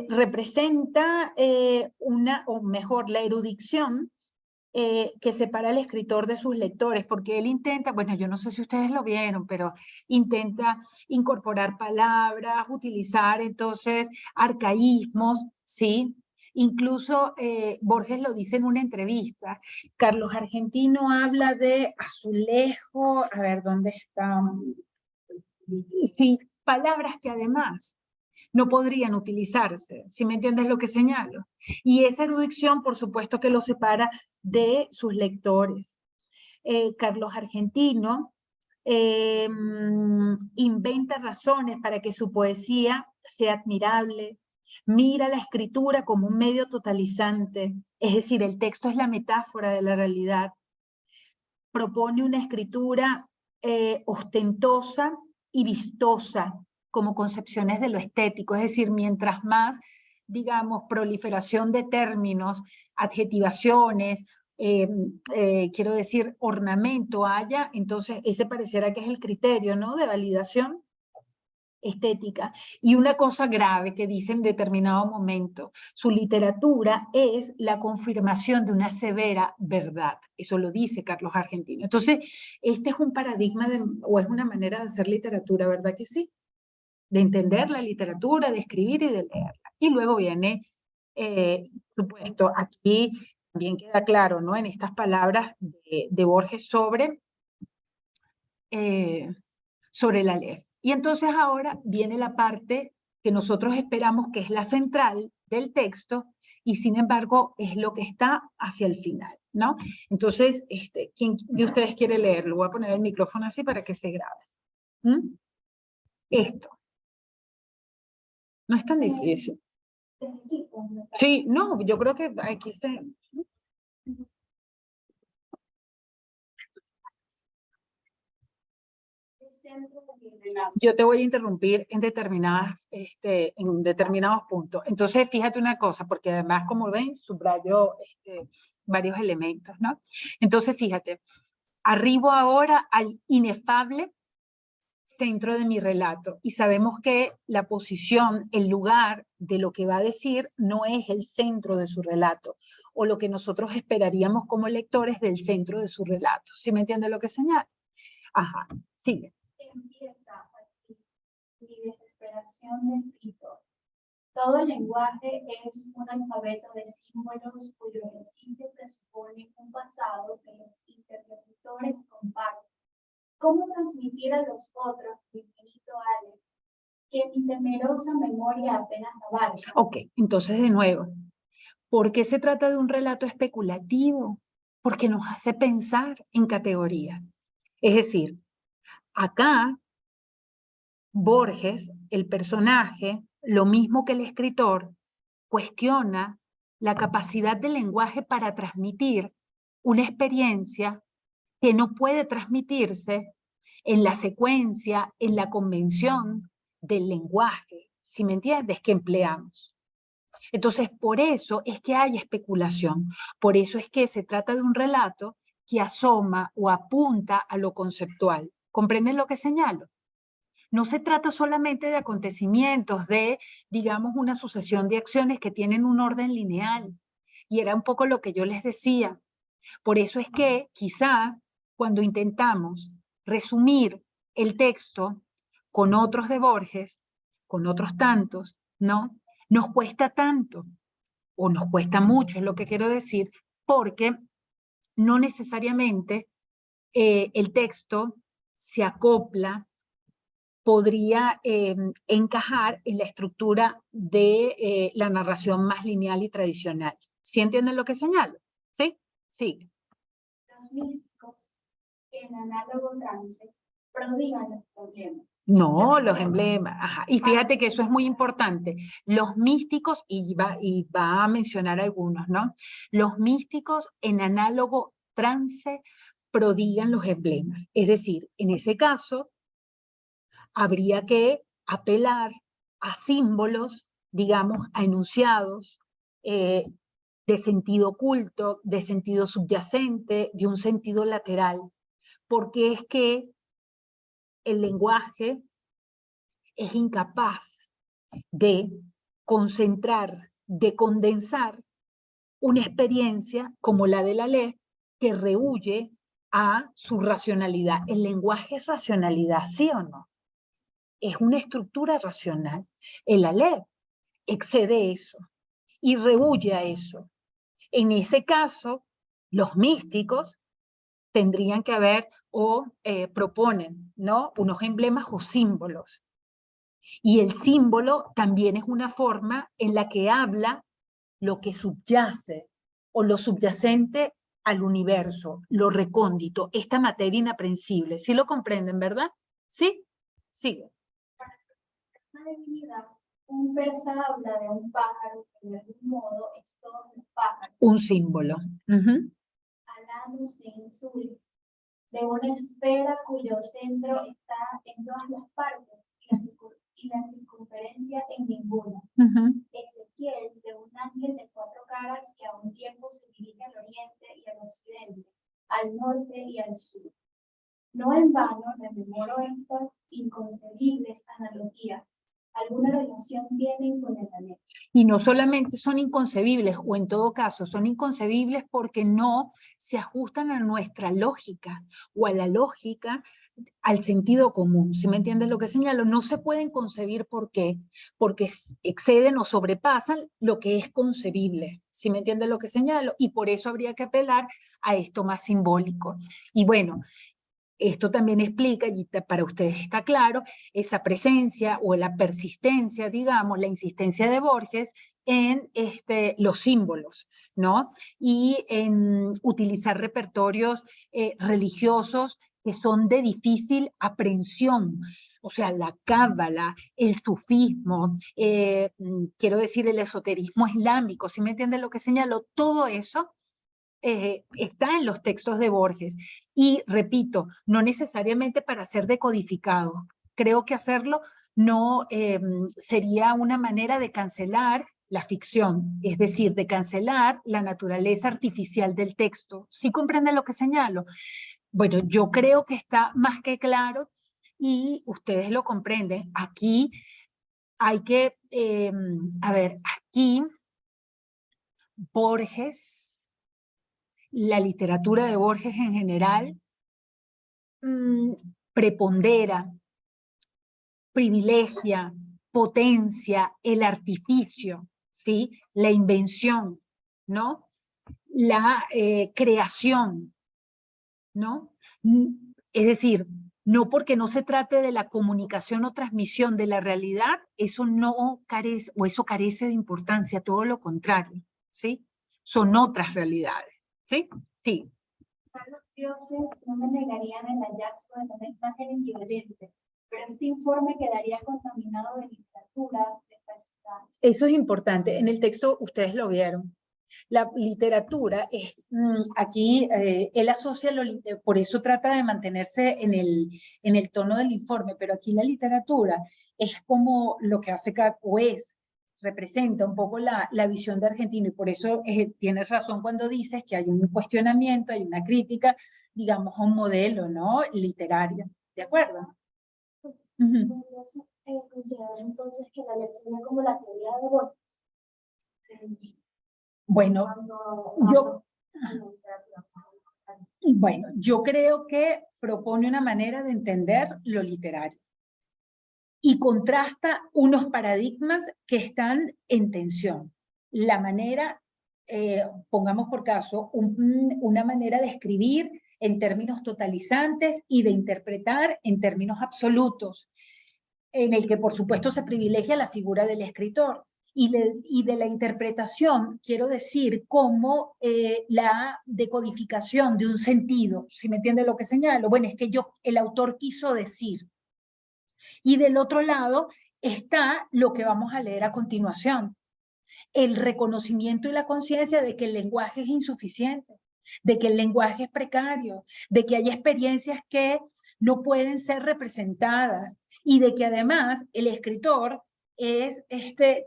representa o mejor, la erudición que separa al escritor de sus lectores, porque él intenta, bueno, yo no sé si ustedes lo vieron, pero intenta incorporar palabras, utilizar entonces arcaísmos, ¿sí? Incluso Borges lo dice en una entrevista. Carlos Argentino habla de azulejo, a ver, ¿dónde está? Sí, palabras que además no podrían utilizarse, si me entiendes lo que señalo. Y esa erudición, por supuesto, que lo separa de sus lectores. Carlos Argentino inventa razones para que su poesía sea admirable, mira la escritura como un medio totalizante, es decir, el texto es la metáfora de la realidad, propone una escritura ostentosa y vistosa como concepciones de lo estético, es decir, mientras más, digamos, proliferación de términos, adjetivaciones, quiero decir, ornamento haya, entonces ese parecerá que es el criterio, ¿no?, de validación estética. Y una cosa grave que dice en determinado momento, su literatura es la confirmación de una severa verdad. Eso lo dice Carlos Argentino. Entonces, este es un paradigma o es una manera de hacer literatura, ¿verdad que sí? De entender la literatura, de escribir y de leerla. Y luego viene, supuesto, aquí también queda claro, ¿no?, en estas palabras de Borges sobre la ley. Y entonces ahora viene la parte que nosotros esperamos que es la central del texto y sin embargo es lo que está hacia el final, ¿no? Entonces, ¿quién de ustedes quiere leerlo? Voy a poner el micrófono así para que se grabe. ¿Mm? Esto. No es tan difícil. Sí, no, yo creo que aquí se... Yo te voy a interrumpir en determinados puntos. Entonces, fíjate una cosa, porque además, como ven, subrayo varios elementos, ¿no? Entonces, fíjate, arribo ahora al inefable centro de mi relato y sabemos que la posición, el lugar de lo que va a decir no es el centro de su relato o lo que nosotros esperaríamos como lectores del centro de su relato. ¿Sí me entiende lo que señala? Ajá, sigue. Empieza aquí mi desesperación de escritor. Todo el lenguaje es un alfabeto de símbolos cuyo ejercicio presupone un pasado que los interlocutores comparten. ¿Cómo transmitir a los otros mi infinito Ale, que mi temerosa memoria apenas abarca? Ok, entonces de nuevo, ¿por qué se trata de un relato especulativo? Porque nos hace pensar en categorías. Es decir, acá Borges, el personaje, lo mismo que el escritor, cuestiona la capacidad del lenguaje para transmitir una experiencia que no puede transmitirse en la secuencia, en la convención del lenguaje, ¿sí me entiendes?, que empleamos. Entonces, por eso es que hay especulación, por eso es que se trata de un relato que asoma o apunta a lo conceptual. ¿Comprenden lo que señalo? No se trata solamente de acontecimientos, de, digamos, una sucesión de acciones que tienen un orden lineal. Y era un poco lo que yo les decía. Por eso es que quizá cuando intentamos resumir el texto con otros de Borges, con otros tantos, ¿no? Nos cuesta tanto, o nos cuesta mucho, es lo que quiero decir, porque no necesariamente el texto se acopla, podría encajar en la estructura de la narración más lineal y tradicional. ¿Sí entienden lo que señalo? ¿Sí? Sí. Los místicos, en análogo trance, prodigan los problemas. No, los emblemas. Ajá. Y fíjate que eso es muy importante. Los místicos, y va a mencionar algunos, ¿no? Los místicos en análogo trance prodigan los emblemas. Es decir, en ese caso, habría que apelar a símbolos, digamos, a enunciados de sentido oculto, de sentido subyacente, de un sentido lateral, porque es que el lenguaje es incapaz de concentrar, de condensar una experiencia como la de la ley que rehúye a su racionalidad. El lenguaje es racionalidad, ¿sí o no? Es una estructura racional. El Aleph excede eso y rehúye a eso. En ese caso, los místicos tendrían que haber o proponen, ¿no? Unos emblemas o símbolos. Y el símbolo también es una forma en la que habla lo que subyace o lo subyacente al universo, lo recóndito, esta materia inaprensible. ¿Sí lo comprenden, verdad? ¿Sí? Sigue. Una divinidad, un persa habla de un pájaro que de algún modo es todo un pájaro. Un símbolo. Alanos de insules, de una esfera cuyo centro está en todas las partes y la circunferencia en ninguna. Ezequiel, de un ángel de 4 caras que a un tiempo se dirige al oriente y al occidente, al norte y al sur. No en vano rememoro estas inconcebibles analogías. Alguna relación tienen con el Aleph. Y no solamente son inconcebibles, o en todo caso son inconcebibles porque no se ajustan a nuestra lógica o a la lógica, al sentido común. ¿Sí me entiendes lo que señalo? No se pueden concebir. ¿Por qué? Porque exceden o sobrepasan lo que es concebible. ¿Sí me entiendes lo que señalo? Y por eso habría que apelar a esto más simbólico. Y bueno, esto también explica, y para ustedes está claro, esa presencia o la persistencia, digamos, la insistencia de Borges en los símbolos, ¿no? Y en utilizar repertorios religiosos que son de difícil aprehensión. O sea, la cábala, el sufismo, quiero decir, el esoterismo islámico, ¿sí me entienden lo que señalo? Todo eso está en los textos de Borges. Y repito, no necesariamente para ser decodificado. Creo que hacerlo no sería una manera de cancelar la ficción, es decir, de cancelar la naturaleza artificial del texto. ¿Sí comprenden lo que señalo? Bueno, yo creo que está más que claro y ustedes lo comprenden. Aquí hay que, a ver, aquí Borges, la literatura de Borges en general, prepondera, privilegia, potencia el artificio, ¿sí? La invención, ¿no? La creación, ¿no? Es decir, no porque no se trate de la comunicación o transmisión de la realidad, eso no carece, o eso carece de importancia, todo lo contrario, ¿sí? Son otras realidades, ¿sí? Sí. Los dioses no me negarían el hallazgo de una imagen equivalente, pero este informe quedaría contaminado de literatura, de falsedad. Eso es importante. En el texto ustedes lo vieron. La literatura, aquí él asocia, por eso trata de mantenerse en el tono del informe, pero aquí la literatura es como lo que hace, o es, representa un poco la visión de Argentina, y por eso tienes razón cuando dices que hay un cuestionamiento, hay una crítica, digamos, a un modelo, ¿no? Literario. ¿De acuerdo? ¿Podrías considerar entonces que la Aleph sería como la teoría de Borges? Bueno, Bueno, yo creo que propone una manera de entender lo literario y contrasta unos paradigmas que están en tensión. La manera, pongamos por caso, una manera de escribir en términos totalizantes y de interpretar en términos absolutos, en el que por supuesto se privilegia la figura del escritor. Y de la interpretación, quiero decir, como la decodificación de un sentido, si me entiende lo que señalo. Bueno, es que el autor quiso decir. Y del otro lado está lo que vamos a leer a continuación, el reconocimiento y la conciencia de que el lenguaje es insuficiente, de que el lenguaje es precario, de que hay experiencias que no pueden ser representadas y de que además el escritor es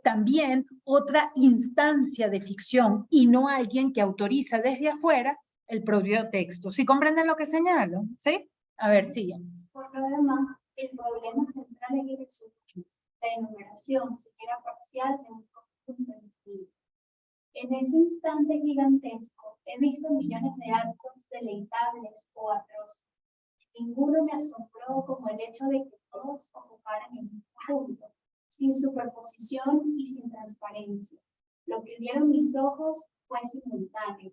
también otra instancia de ficción y no alguien que autoriza desde afuera el propio texto. ¿Sí comprenden lo que señalo? ¿Sí? A ver, sigan. Por lo demás, el problema central es la enumeración, siquiera parcial, de un conjunto definido. En ese instante gigantesco, he visto millones de actos deleitables o atroces. Ninguno me asombró como el hecho de que todos ocuparan el mismo punto, sin superposición y sin transparencia. Lo que vieron mis ojos fue simultáneo.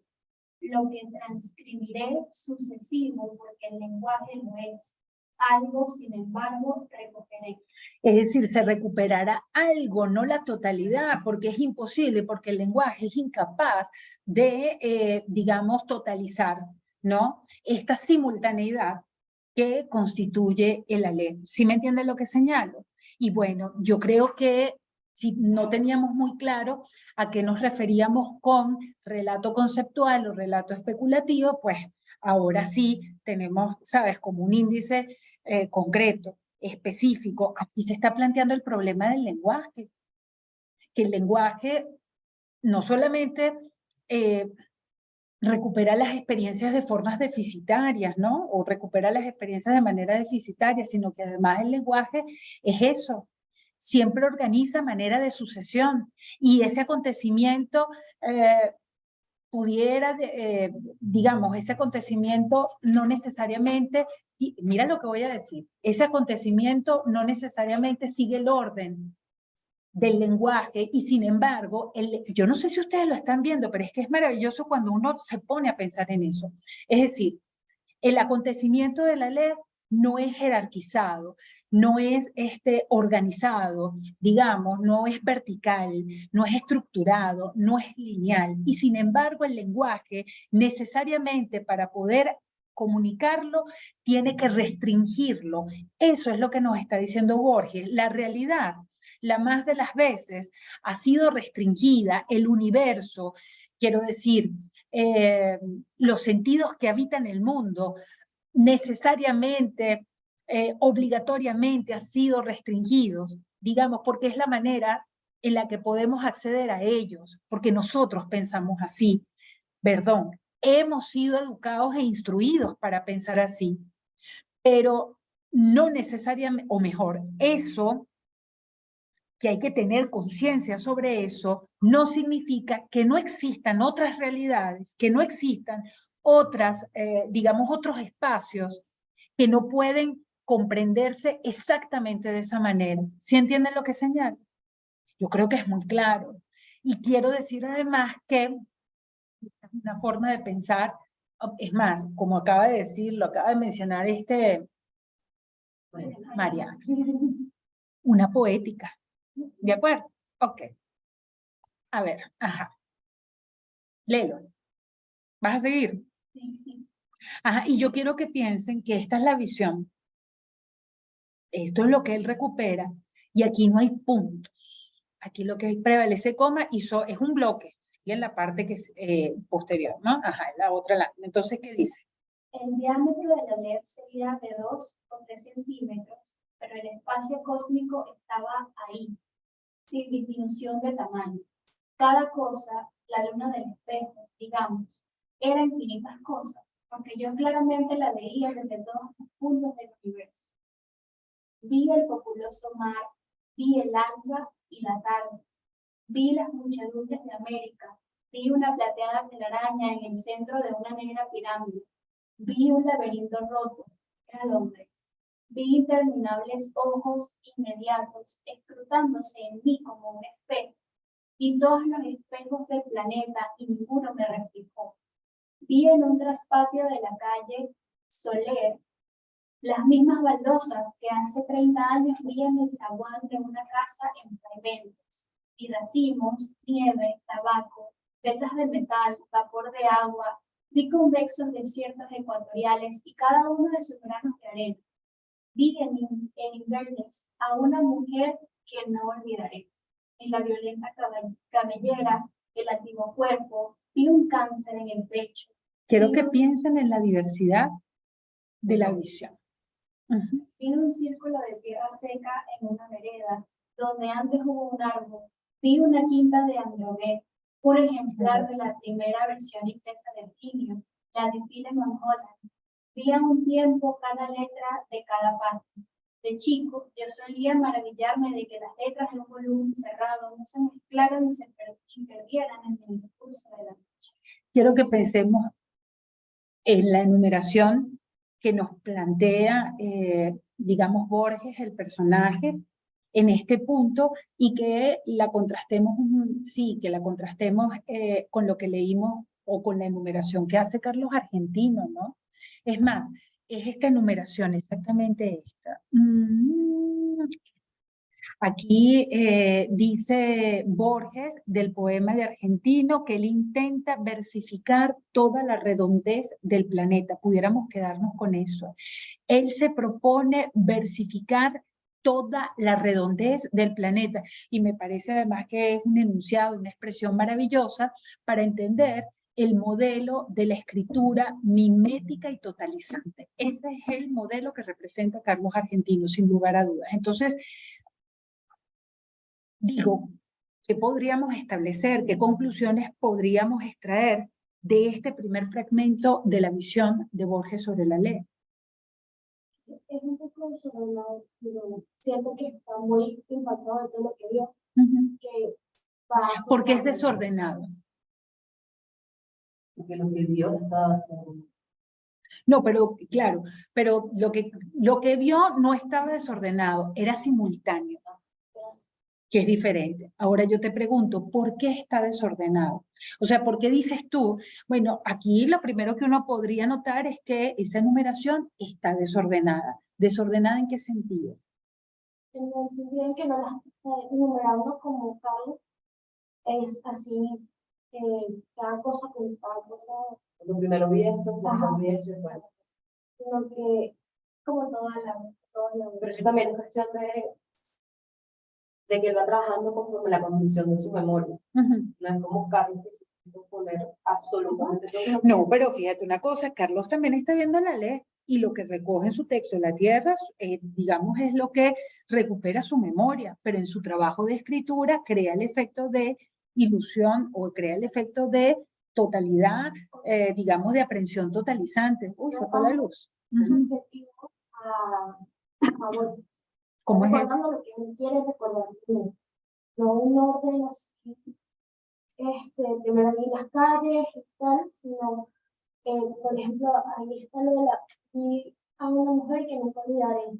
Lo que transcribiré sucesivo, porque el lenguaje lo es. Algo, sin embargo, recogeré. Es decir, se recuperará algo, no la totalidad, porque es imposible, porque el lenguaje es incapaz de, digamos, totalizar, ¿no? Esta simultaneidad que constituye el Aleph. ¿Sí me entienden lo que señalo? Y bueno, yo creo que si no teníamos muy claro a qué nos referíamos con relato conceptual o relato especulativo, pues ahora sí tenemos, ¿sabes?, como un índice concreto, específico. Aquí se está planteando el problema del lenguaje, que el lenguaje no solamente recupera las experiencias de formas deficitarias, ¿no? O recupera las experiencias de manera deficitaria, sino que además el lenguaje es eso. Siempre organiza manera de sucesión. Y ese acontecimiento pudiera, digamos, ese acontecimiento no necesariamente, y mira lo que voy a decir, ese acontecimiento no necesariamente sigue el orden del lenguaje y sin embargo, yo no sé si ustedes lo están viendo, pero es que es maravilloso cuando uno se pone a pensar en eso. Es decir, el acontecimiento de la ley no es jerarquizado, no es organizado, digamos, no es vertical, no es estructurado, no es lineal. Y sin embargo, el lenguaje necesariamente para poder comunicarlo tiene que restringirlo. Eso es lo que nos está diciendo Borges. La realidad, la más de las veces, ha sido restringida, el universo, quiero decir, los sentidos que habitan el mundo, necesariamente, obligatoriamente han sido restringidos, digamos, porque es la manera en la que podemos acceder a ellos, porque nosotros pensamos así, perdón, hemos sido educados e instruidos para pensar así, pero no necesariamente, o mejor, eso, que hay que tener conciencia sobre eso, no significa que no existan otras realidades, que no existan otras, digamos, otros espacios que no pueden comprenderse exactamente de esa manera. ¿Sí entienden lo que señalo? Yo creo que es muy claro. Y quiero decir además que una forma de pensar, es más, como acaba de decir, lo acaba de mencionar María, una poética. ¿De acuerdo? Ok. A ver, ajá. Léelo. ¿Vas a seguir? Sí. Ajá, y yo quiero que piensen que esta es la visión. Esto es lo que él recupera. Y aquí no hay puntos. Aquí lo que prevalece coma y es un bloque. Y en la parte que es posterior, ¿no? Ajá, en la otra lámina. Entonces, ¿qué dice? El diámetro de la LEP sería de 2 o 3 centímetros, pero el espacio cósmico estaba ahí, sin disminución de tamaño. Cada cosa, la luna del espejo, digamos, era infinitas cosas, porque yo claramente la veía desde todos los puntos del universo. Vi el populoso mar, vi el alba y la tarde, vi las muchedumbres de América, Vi una plateada telaraña en el centro de una negra pirámide. Vi un laberinto roto, era Londres. Vi interminables ojos inmediatos escrutándose en mí como un espejo, y todos los espejos del planeta y ninguno me reflejó. Vi en un traspatio de la calle Soler las mismas baldosas que hace 30 años vi en el zaguán de una casa en pavimentos, y racimos, nieve, tabaco, vetas de metal, vapor de agua, vi convexos desiertos ecuatoriales y cada uno de sus granos de arena. Vi en Inverness a una mujer que no olvidaré. En la violenta cabellera, el antiguo cuerpo, vi un cáncer en el pecho. Quiero que piensen en la diversidad de la visión. Vi un círculo de tierra seca en una vereda, donde antes hubo un árbol. Vi una quinta de Androgué, un ejemplar de la primera versión inglesa del Quinio, la de Philemon Holland. Vi a un tiempo cada letra de cada parte. De chico, yo solía maravillarme de que las letras de un volumen cerrado no se mezclaran y se perdieran en el discurso de la noche. Quiero que pensemos en la enumeración que nos plantea, digamos, Borges, el personaje, en este punto, y que la contrastemos, que la contrastemos con lo que leímos o con la enumeración que hace Carlos Argentino, ¿no? Es más, es esta enumeración, exactamente esta. Aquí dice Borges del poema de Argentino que él intenta versificar toda la redondez del planeta. Pudiéramos quedarnos con eso. Él se propone versificar toda la redondez del planeta y me parece además que es un enunciado, una expresión maravillosa para entender el modelo de la escritura mimética y totalizante. Ese es el modelo que representa Carlos Argentino, sin lugar a dudas. Entonces, digo, ¿qué podríamos establecer? ¿Qué conclusiones podríamos extraer de este primer fragmento de la visión de Borges sobre la ley? Es un poco desordenado, pero siento que está muy impactado de todo lo que vio. Que ¿Por qué es desordenado? Porque lo que vio estaba desordenado. No, pero claro, pero lo que vio no estaba desordenado, era simultáneo, que es diferente. Ahora yo te pregunto, ¿por qué está desordenado? O sea, ¿por qué dices tú? Bueno, aquí lo primero que uno podría notar es que esa enumeración está desordenada. ¿Desordenada en qué sentido? En el sentido en que no las está enumerando como tal, es así, cada cosa con cada cosa. Lo primero vi esto, después vi esto, Sino que, como toda la pero eso también es cuestión de que él va trabajando conforme la construcción de su memoria. No es como Carlos que se quiso poner absolutamente todo. No, pero fíjate una cosa, Carlos también está viendo la ley y lo que recoge en su texto la tierra, digamos, es lo que recupera su memoria, pero en su trabajo de escritura crea el efecto de ilusión o crea el efecto de totalidad, digamos, de aprehensión totalizante. Uy, se fue la luz. ¿Cómo es eso? Recordando lo que él quiere recordar, no un orden así, primero vi las calles y tal, sino, por ejemplo, ahí está lo de y a una mujer que nunca olvidaré,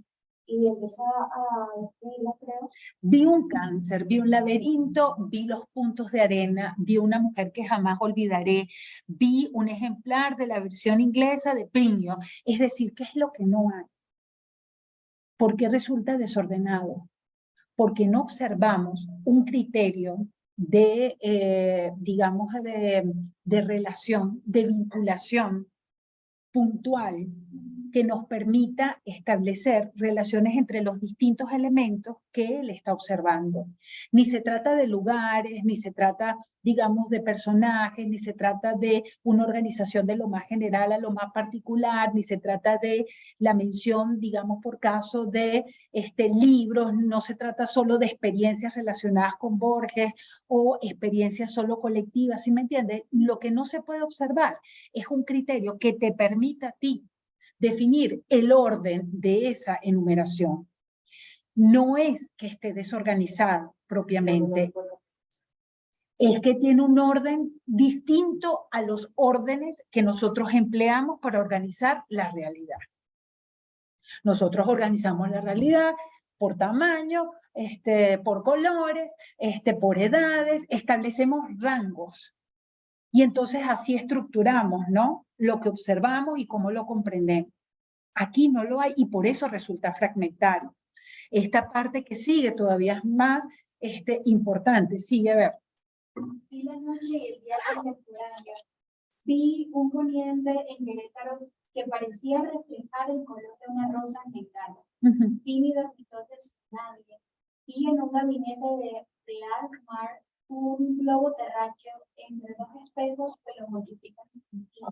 y empieza a escribirla, creo. Vi un cáncer, vi un laberinto, vi los puntos de arena, vi una mujer que jamás olvidaré, vi un ejemplar de la versión inglesa de Plinio. Es decir, ¿qué es lo que no hay? ¿Por qué resulta desordenado? Porque no observamos un criterio de, digamos, de relación, de vinculación puntual que nos permita establecer relaciones entre los distintos elementos que él está observando. Ni se trata de lugares, ni se trata, digamos, de personajes, ni se trata de una organización de lo más general a lo más particular, ni se trata de la mención, digamos, por caso de libros, no se trata solo de experiencias relacionadas con Borges o experiencias solo colectivas, ¿sí me entiendes? Lo que no se puede observar es un criterio que te permita a ti definir el orden de esa enumeración. No es que esté desorganizado propiamente. es que tiene un orden distinto a los órdenes que nosotros empleamos para organizar la realidad. Nosotros organizamos la realidad por tamaño, por colores, por edades, establecemos rangos. Y entonces así estructuramos, ¿no? Lo que observamos y cómo lo comprendemos. Aquí no lo hay y por eso resulta fragmentario. Esta parte que sigue todavía es más importante. Sigue, a ver. Vi la noche y el día contemporáneo. Vi un poniente en Querétaro que parecía reflejar el color de una rosa negra. Vi mi dormitorio sin nadie. Vi en un gabinete de Alkmaar un globo terráqueo entre dos espejos que lo multiplican sin fin.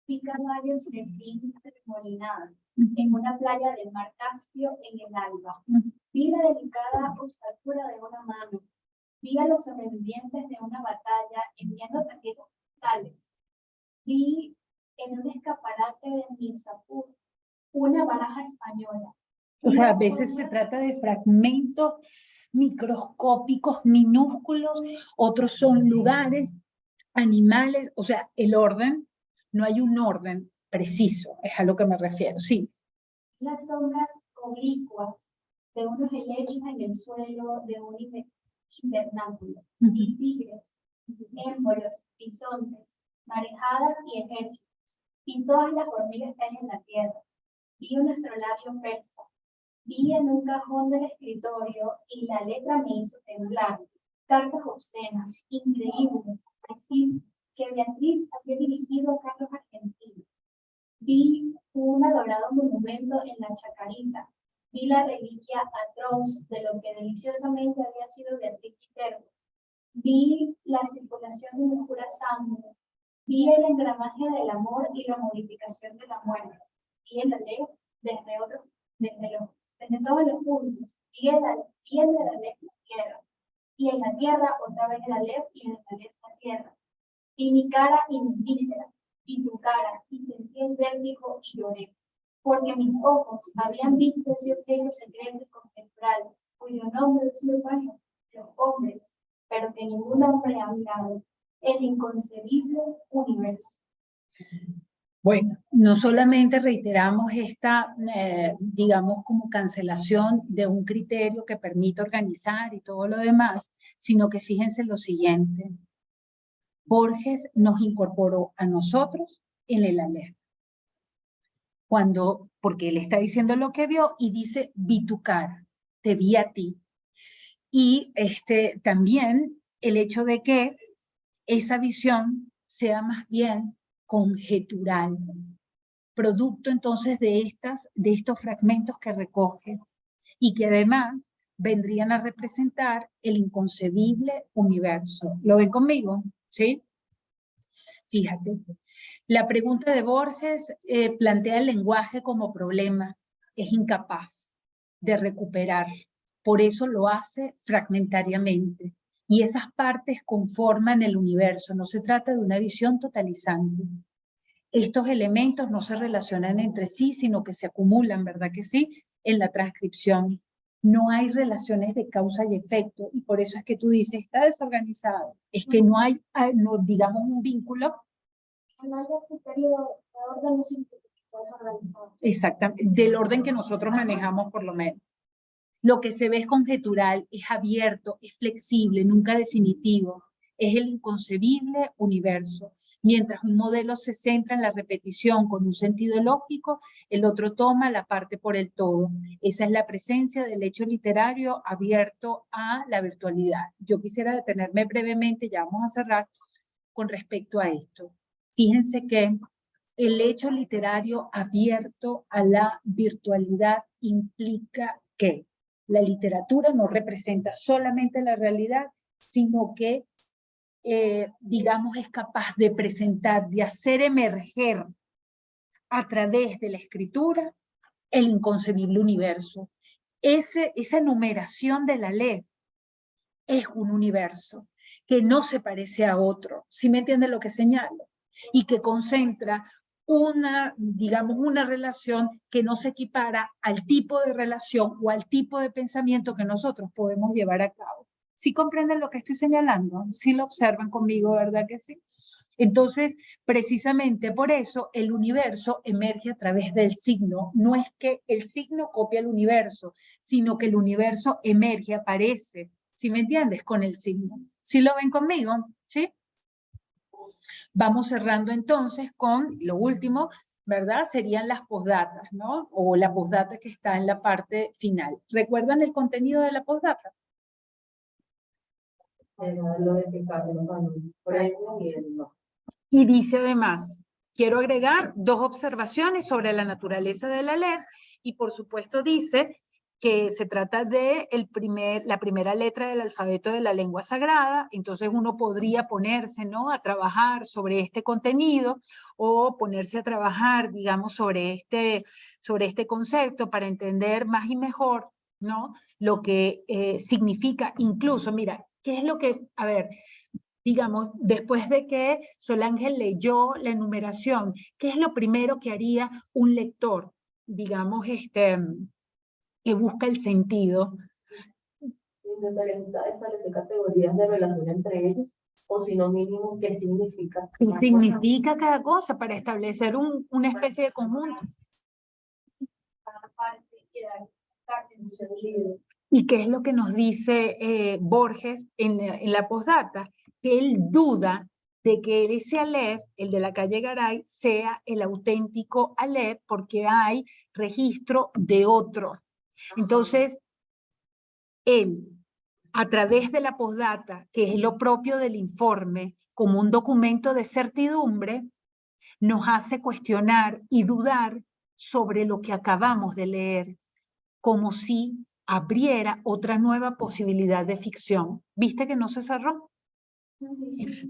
Vi caballos de fin remolinados en una playa del mar Caspio en el alba. Vi la delicada ossatura de una mano. Vi a los sobrevivientes de una batalla enviando tarjetas postales. Vi en un escaparate de Mirzapur una baraja española. O sea, a veces se trata de fragmentos microscópicos, minúsculos, otros son lugares, animales, o sea, el orden, no hay un orden preciso, es a lo que me refiero, sí. Las sombras oblicuas de unos helechos en el suelo de un invernáculo, y tigres, émbolos, bisontes, marejadas y ejércitos, y todas las hormigas que hay en la tierra. Vi un astrolabio persa. Vi en un cajón del escritorio y la letra me hizo temblar. Cartas obscenas, increíbles, precisas, que Beatriz había dirigido a Carlos Argentino. Vi un adorado monumento en la Chacarita. Vi la reliquia atroz de lo que deliciosamente había sido Beatriz Quiterbo. Vi la circulación de una pura sangre. Vi el engramaje del amor y la modificación de la muerte. Vi el Aleph desde todos los puntos. Vi el del Aleph la tierra. Y en la tierra otra vez el Aleph y en el Aleph la tierra. Vi mi cara y mis vísceras, y tu cara, y sentí el vértigo y lloré. Porque mis ojos habían visto ese objeto secreto y contemporáneo, cuyo nombre es los hombres, pero que ningún hombre ha mirado, el inconcebible universo. Bueno, no solamente reiteramos esta, digamos, como cancelación de un criterio que permite organizar y todo lo demás, sino que fíjense lo siguiente. Borges nos incorporó a nosotros en el Aleph. Porque él está diciendo lo que vio y dice, vi tu cara, te vi a ti. Y también el hecho de que esa visión sea más bien conjetural, producto entonces de estos fragmentos que recoge y que además vendrían a representar el inconcebible universo. ¿Lo ven conmigo? ¿Sí? Fíjate, la pregunta de Borges plantea el lenguaje como problema, es incapaz de recuperar, por eso lo hace fragmentariamente. Y esas partes conforman el universo, no se trata de una visión totalizante. Estos elementos no se relacionan entre sí, sino que se acumulan, ¿verdad que sí? En la transcripción. No hay relaciones de causa y efecto, y por eso es que tú dices, está desorganizado. Es que no hay, no, digamos, un vínculo. No hay criterio de orden, no significa que está desorganizado. Exactamente, del orden que nosotros manejamos por lo menos. Lo que se ve es conjetural, es abierto, es flexible, nunca definitivo. Es el inconcebible universo. Mientras un modelo se centra en la repetición con un sentido lógico, el otro toma la parte por el todo. Esa es la presencia del hecho literario abierto a la virtualidad. Yo quisiera detenerme brevemente, ya vamos a cerrar, con respecto a esto. Fíjense que el hecho literario abierto a la virtualidad implica que la literatura no representa solamente la realidad, sino que, digamos, es capaz de presentar, de hacer emerger a través de la escritura el inconcebible universo. Esa enumeración de la ley es un universo que no se parece a otro, ¿sí me entiende lo que señalo? Y que concentra digamos, una relación que no se equipara al tipo de relación o al tipo de pensamiento que nosotros podemos llevar a cabo. ¿Sí comprenden lo que estoy señalando? ¿Sí lo observan conmigo, verdad que sí? Entonces, precisamente por eso el universo emerge a través del signo. No es que el signo copia el universo, sino que el universo emerge, aparece, ¿sí me entiendes? Con el signo. ¿Sí lo ven conmigo? ¿Sí? Vamos cerrando entonces con lo último, ¿verdad? Serían las postdatas, ¿no? O la postdata que está en la parte final. ¿Recuerdan el contenido de la postdata? Lo de que Carlos ganó premio y él no. Y dice además, quiero agregar 2 observaciones sobre la naturaleza de la LEP y por supuesto dice que se trata de la primera letra del alfabeto de la lengua sagrada, entonces uno podría ponerse, ¿no?, a trabajar sobre este contenido o ponerse a trabajar, digamos, sobre este concepto para entender más y mejor, ¿no?, lo que significa incluso, mira, ¿qué es lo que, a ver, digamos, después de que Solángel leyó la enumeración, ¿qué es lo primero que haría un lector, digamos, que busca el sentido? Intentaría establecer categorías de relación entre ellos, o si no mínimo, qué significa. ¿Qué significa cada cosa para establecer una especie de conjunto? Cada parte y dar parte en su libro. ¿Y qué es lo que nos dice Borges en la postdata? Que él duda de que ese Aleph, el de la calle Garay, sea el auténtico Aleph porque hay registro de otro. Entonces, él, a través de la postdata, que es lo propio del informe, como un documento de certidumbre, nos hace cuestionar y dudar sobre lo que acabamos de leer, como si abriera otra nueva posibilidad de ficción. ¿Viste que no se cerró?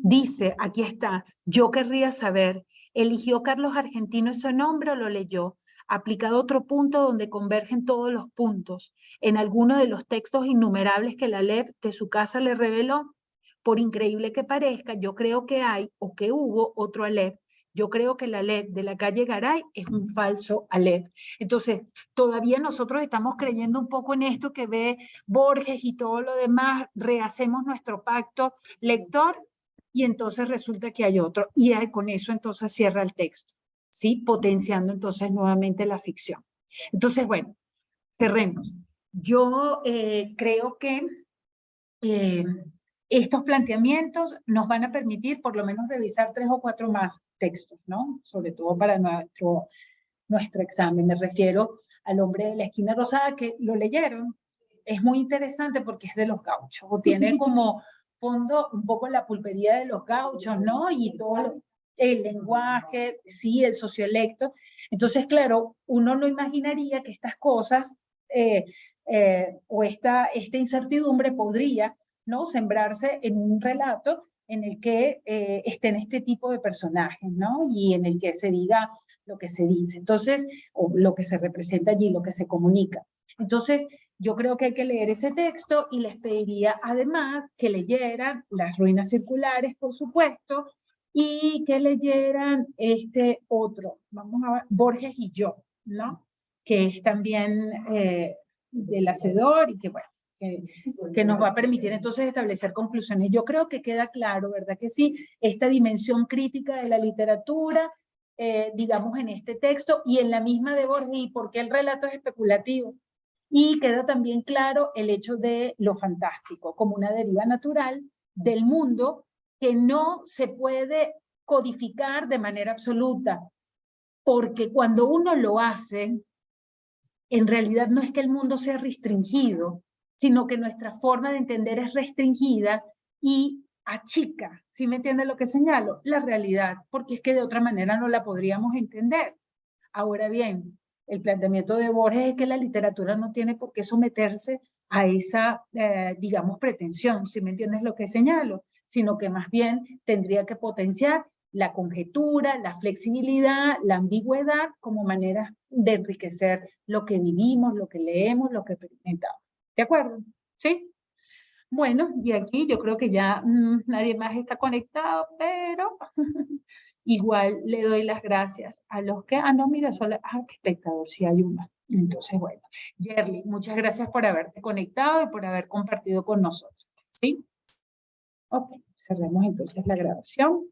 Dice, aquí está, yo querría saber, ¿eligió Carlos Argentino ese nombre o lo leyó? Aplicado otro punto donde convergen todos los puntos, en alguno de los textos innumerables que la LEP de su casa le reveló. Por increíble que parezca, yo creo que hay o que hubo otro Aleph. Yo creo que el Aleph de la calle Garay es un falso Aleph. Entonces, todavía nosotros estamos creyendo un poco en esto que ve Borges y todo lo demás, rehacemos nuestro pacto lector y entonces resulta que hay otro. Y con eso entonces cierra el texto, ¿sí? Potenciando entonces nuevamente la ficción. Entonces, bueno, cerremos. Yo creo que estos planteamientos nos van a permitir por lo menos revisar 3 o 4 más textos, ¿no? Sobre todo para nuestro examen. Me refiero al hombre de la esquina rosada, que lo leyeron. Es muy interesante porque es de los gauchos, o tiene como fondo un poco la pulpería de los gauchos, ¿no? Y todo el lenguaje, sí, el sociolecto. Entonces, claro, uno no imaginaría que estas cosas o esta incertidumbre podría, ¿no?, sembrarse en un relato en el que estén este tipo de personajes, ¿no? Y en el que se diga lo que se dice. Entonces, o lo que se representa allí, lo que se comunica. Entonces, yo creo que hay que leer ese texto y les pediría además que leyeran Las ruinas circulares, por supuesto, y que leyeran este otro, vamos a ver, Borges y yo, ¿no? Que es también del Hacedor y que, bueno, que nos va a permitir entonces establecer conclusiones. Yo creo que queda claro, ¿verdad que sí? Esta dimensión crítica de la literatura, digamos, en este texto y en la misma de Borges, y por qué el relato es especulativo. Y queda también claro el hecho de lo fantástico, como una deriva natural del mundo que no se puede codificar de manera absoluta, porque cuando uno lo hace, en realidad no es que el mundo sea restringido, sino que nuestra forma de entender es restringida y achica, ¿sí me entiende lo que señalo? La realidad, porque es que de otra manera no la podríamos entender. Ahora bien, el planteamiento de Borges es que la literatura no tiene por qué someterse a esa, digamos, pretensión, ¿sí me entiendes lo que señalo? Sino que más bien tendría que potenciar la conjetura, la flexibilidad, la ambigüedad como manera de enriquecer lo que vivimos, lo que leemos, lo que experimentamos. ¿De acuerdo? ¿Sí? Bueno, y aquí yo creo que ya nadie más está conectado, pero igual le doy las gracias a los que... Ah, no, mira, solo... Ah, espectador, sí hay una. Entonces, bueno. Yerli, muchas gracias por haberte conectado y por haber compartido con nosotros. ¿Sí? Ok, cerremos entonces la grabación.